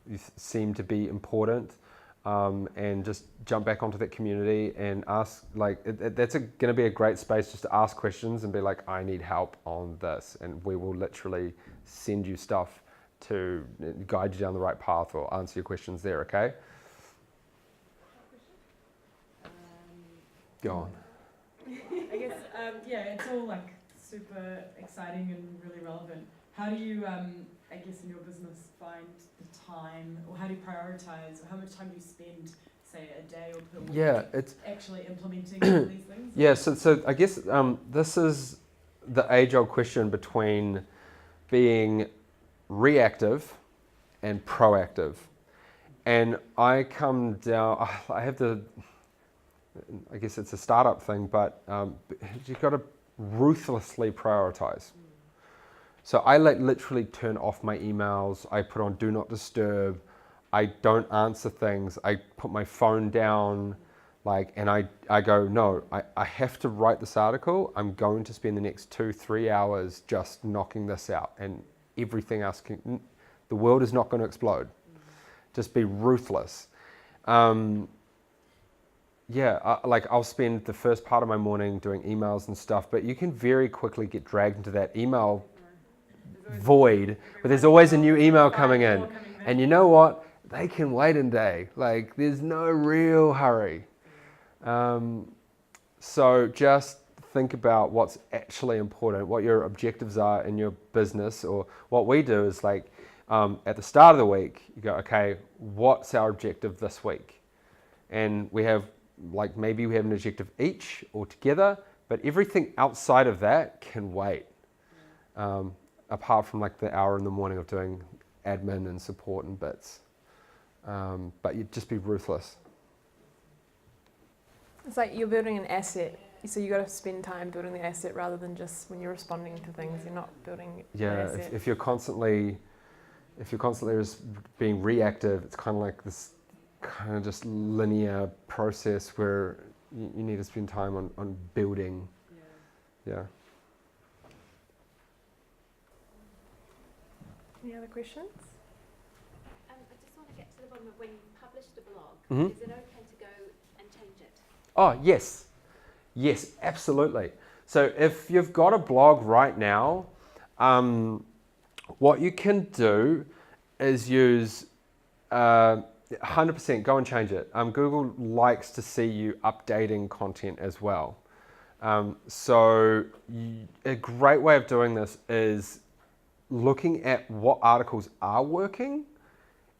you seem to be important, and just jump back onto that community and ask. That's going to be a great space just to ask questions and be like, I need help on this, and we will literally send you stuff to guide you down the right path or answer your questions there. Okay. Go on. I guess, it's all like super exciting and really relevant. How do you, I guess, in your business find the time, or how do you prioritize, or how much time do you spend, say, a day or per week? Yeah, it's actually implementing all these things? Yeah, so I guess this is the age-old question between being reactive and proactive. And I come down, I have the, I guess it's a startup thing, but you've got to ruthlessly prioritize. So I literally turn off my emails, I put on do not disturb, I don't answer things, I put my phone down, and I go, no, I have to write this article, I'm going to spend the next 2-3 hours just knocking this out, and everything else the world is not going to explode. Just be ruthless. I'll spend the first part of my morning doing emails and stuff, but you can very quickly get dragged into that email void, but there's always a new email coming in. And you know what? They can wait a day. There's no real hurry. So just think about what's actually important, what your objectives are in your business, or what we do is at the start of the week, you go, okay, what's our objective this week? And we have maybe we have an objective each or together, but everything outside of that can wait. Apart from the hour in the morning of doing admin and support and bits. But you just be ruthless. It's like you're building an asset, so you got to spend time building the asset rather than just when you're responding to things, you're not building the asset. If you're constantly just being reactive, it's kind of like this kind of just linear process where you need to spend time on building. Yeah. Any other questions? I just want to get to the bottom of when you published a blog. Mhm. Is it okay to go and change it? Oh, yes. Yes, absolutely. So if you've got a blog right now, what you can do is use 100%, go and change it. Google likes to see you updating content as well. So a great way of doing this is looking at what articles are working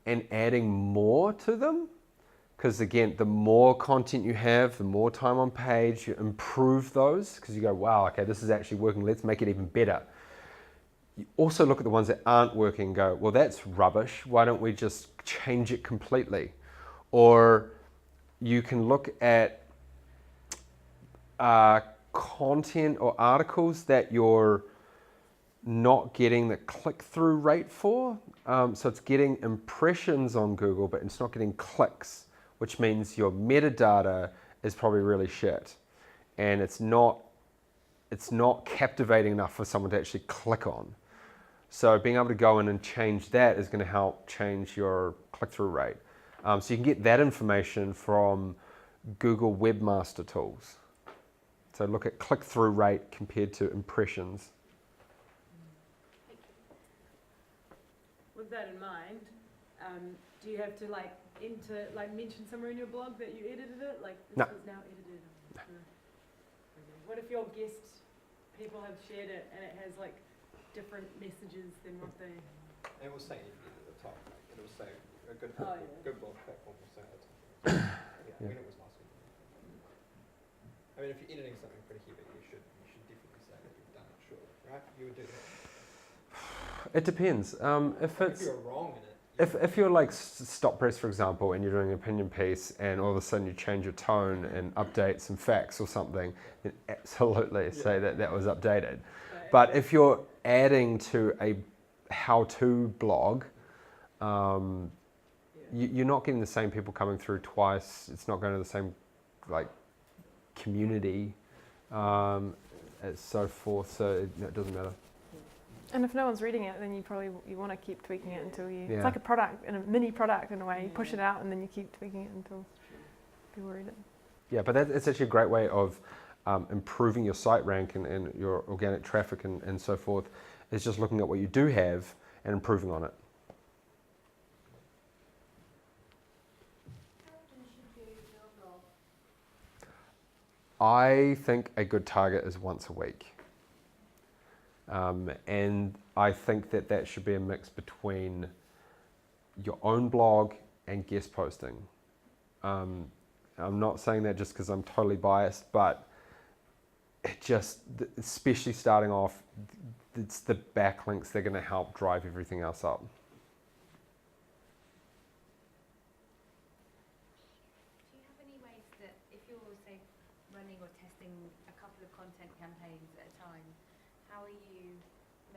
and adding more to them. Because again, the more content you have, the more time on page, you improve those because you go, wow, okay, this is actually working, let's make it even better. You also look at the ones that aren't working and go, well, that's rubbish, why don't we just change it completely? Or you can look at content or articles that you're not getting the click-through rate for. So it's getting impressions on Google, but it's not getting clicks, which means your metadata is probably really shit. And it's not captivating enough for someone to actually click on. So being able to go in and change that is going to help change your click-through rate. So you can get that information from Google Webmaster Tools. So look at click-through rate compared to impressions. With that in mind, do you have to mention somewhere in your blog that you edited it? This No. is now edited. Okay. What if your guest people have shared it and it has different messages than what they? It will say at the top. It will say a good good blog platform will say at the top. When it was last week. I mean, if you're editing something pretty heavy, you should definitely say that you've done it. Sure, right? You would do that. It depends. If you're wrong in it. If you're Stop Press, for example, and you're doing an opinion piece, and all of a sudden you change your tone and update some facts or something, then absolutely say that was updated. But if you're adding to a how-to blog, you're not getting the same people coming through twice. It's not going to the same community, and so forth. So it doesn't matter. And if no one's reading it, then you want to keep tweaking it until you. Yeah. It's like a product, and a mini product in a way. You push it out, and then you keep tweaking it until people read it. Yeah, but it's actually a great way of improving your site rank and your organic traffic and so forth. Is just looking at what you do have and improving on it. How often should you do a blog? I think a good target is once a week. And I think that should be a mix between your own blog and guest posting. I'm not saying that just because I'm totally biased, but it just, especially starting off, it's the backlinks that are going to help drive everything else up.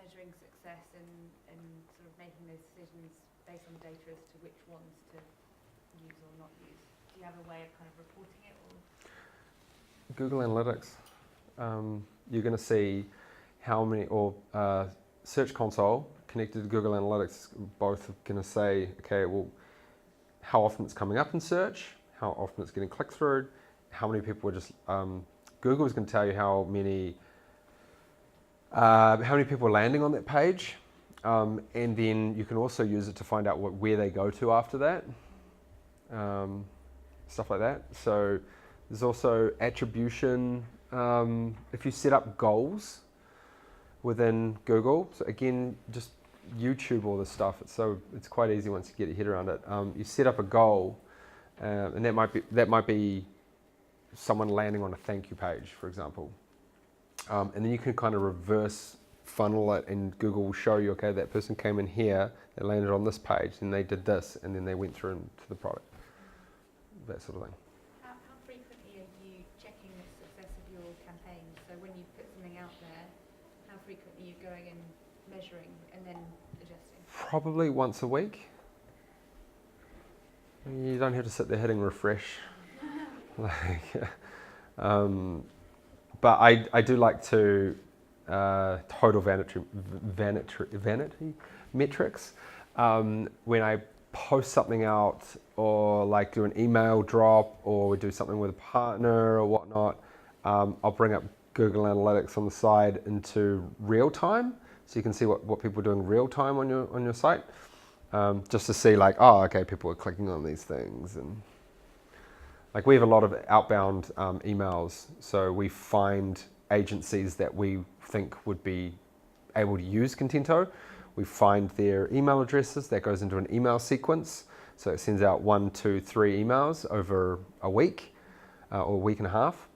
measuring success and sort of making those decisions based on the data as to which ones to use or not use? Do you have a way of kind of reporting it? Or? Google Analytics. You're going to see how many, or Search Console connected to Google Analytics, both are going to say, okay, well, how often it's coming up in search, how often it's getting clicked through, how many people are just, Google is going to tell you how many people are landing on that page, and then you can also use it to find out where they go to after that, stuff like that. So there's also attribution. If you set up goals within Google, so again, just YouTube all this stuff. It's quite easy once you get your head around it. You set up a goal, and that might be someone landing on a thank you page, for example. And then you can kind of reverse funnel it, and Google will show you, okay, that person came in here, they landed on this page, and they did this, and then they went through into the product. That sort of thing. How frequently are you checking the success of your campaigns? So when you put something out there, how frequently are you going and measuring and then adjusting? Probably once a week. You don't have to sit there hitting refresh. But I do like to total vanity metrics when I post something out, or like do an email drop, or we do something with a partner or whatnot. I'll bring up Google Analytics on the side into real time, so you can see what people are doing real time on your site, just to see like, oh, okay, people are clicking on these things. And like, we have a lot of outbound emails, so we find agencies that we think would be able to use Contento. We find their email addresses. That goes into an email sequence, so it sends out 1, 2, 3 emails over a week or a week and a half,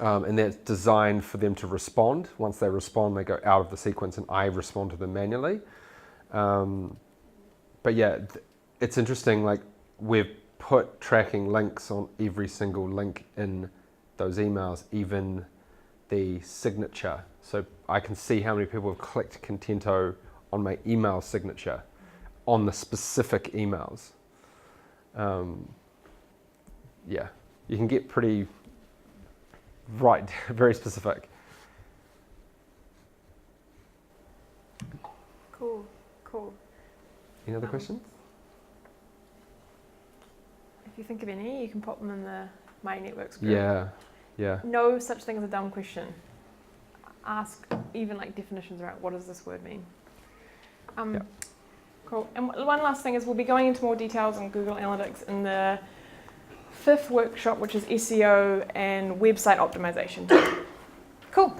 and that's designed for them to respond. Once they respond, they go out of the sequence, and I respond to them manually. But yeah, it's interesting, like, we've put tracking links on every single link in those emails, even the signature. So I can see how many people have clicked Contento on my email signature on the specific emails. Yeah, you can get pretty very specific. Cool. Any other questions? If you think of any, you can pop them in the My Networks group. Yeah. No such thing as a dumb question. Ask even like definitions around what does this word mean. Yeah. Cool. And one last thing is we'll be going into more details on Google Analytics in the 5th workshop, which is SEO and website optimization. Cool.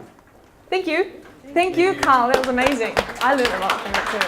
Thank you. Thank you, Carl. That was amazing. I learned a lot from that too.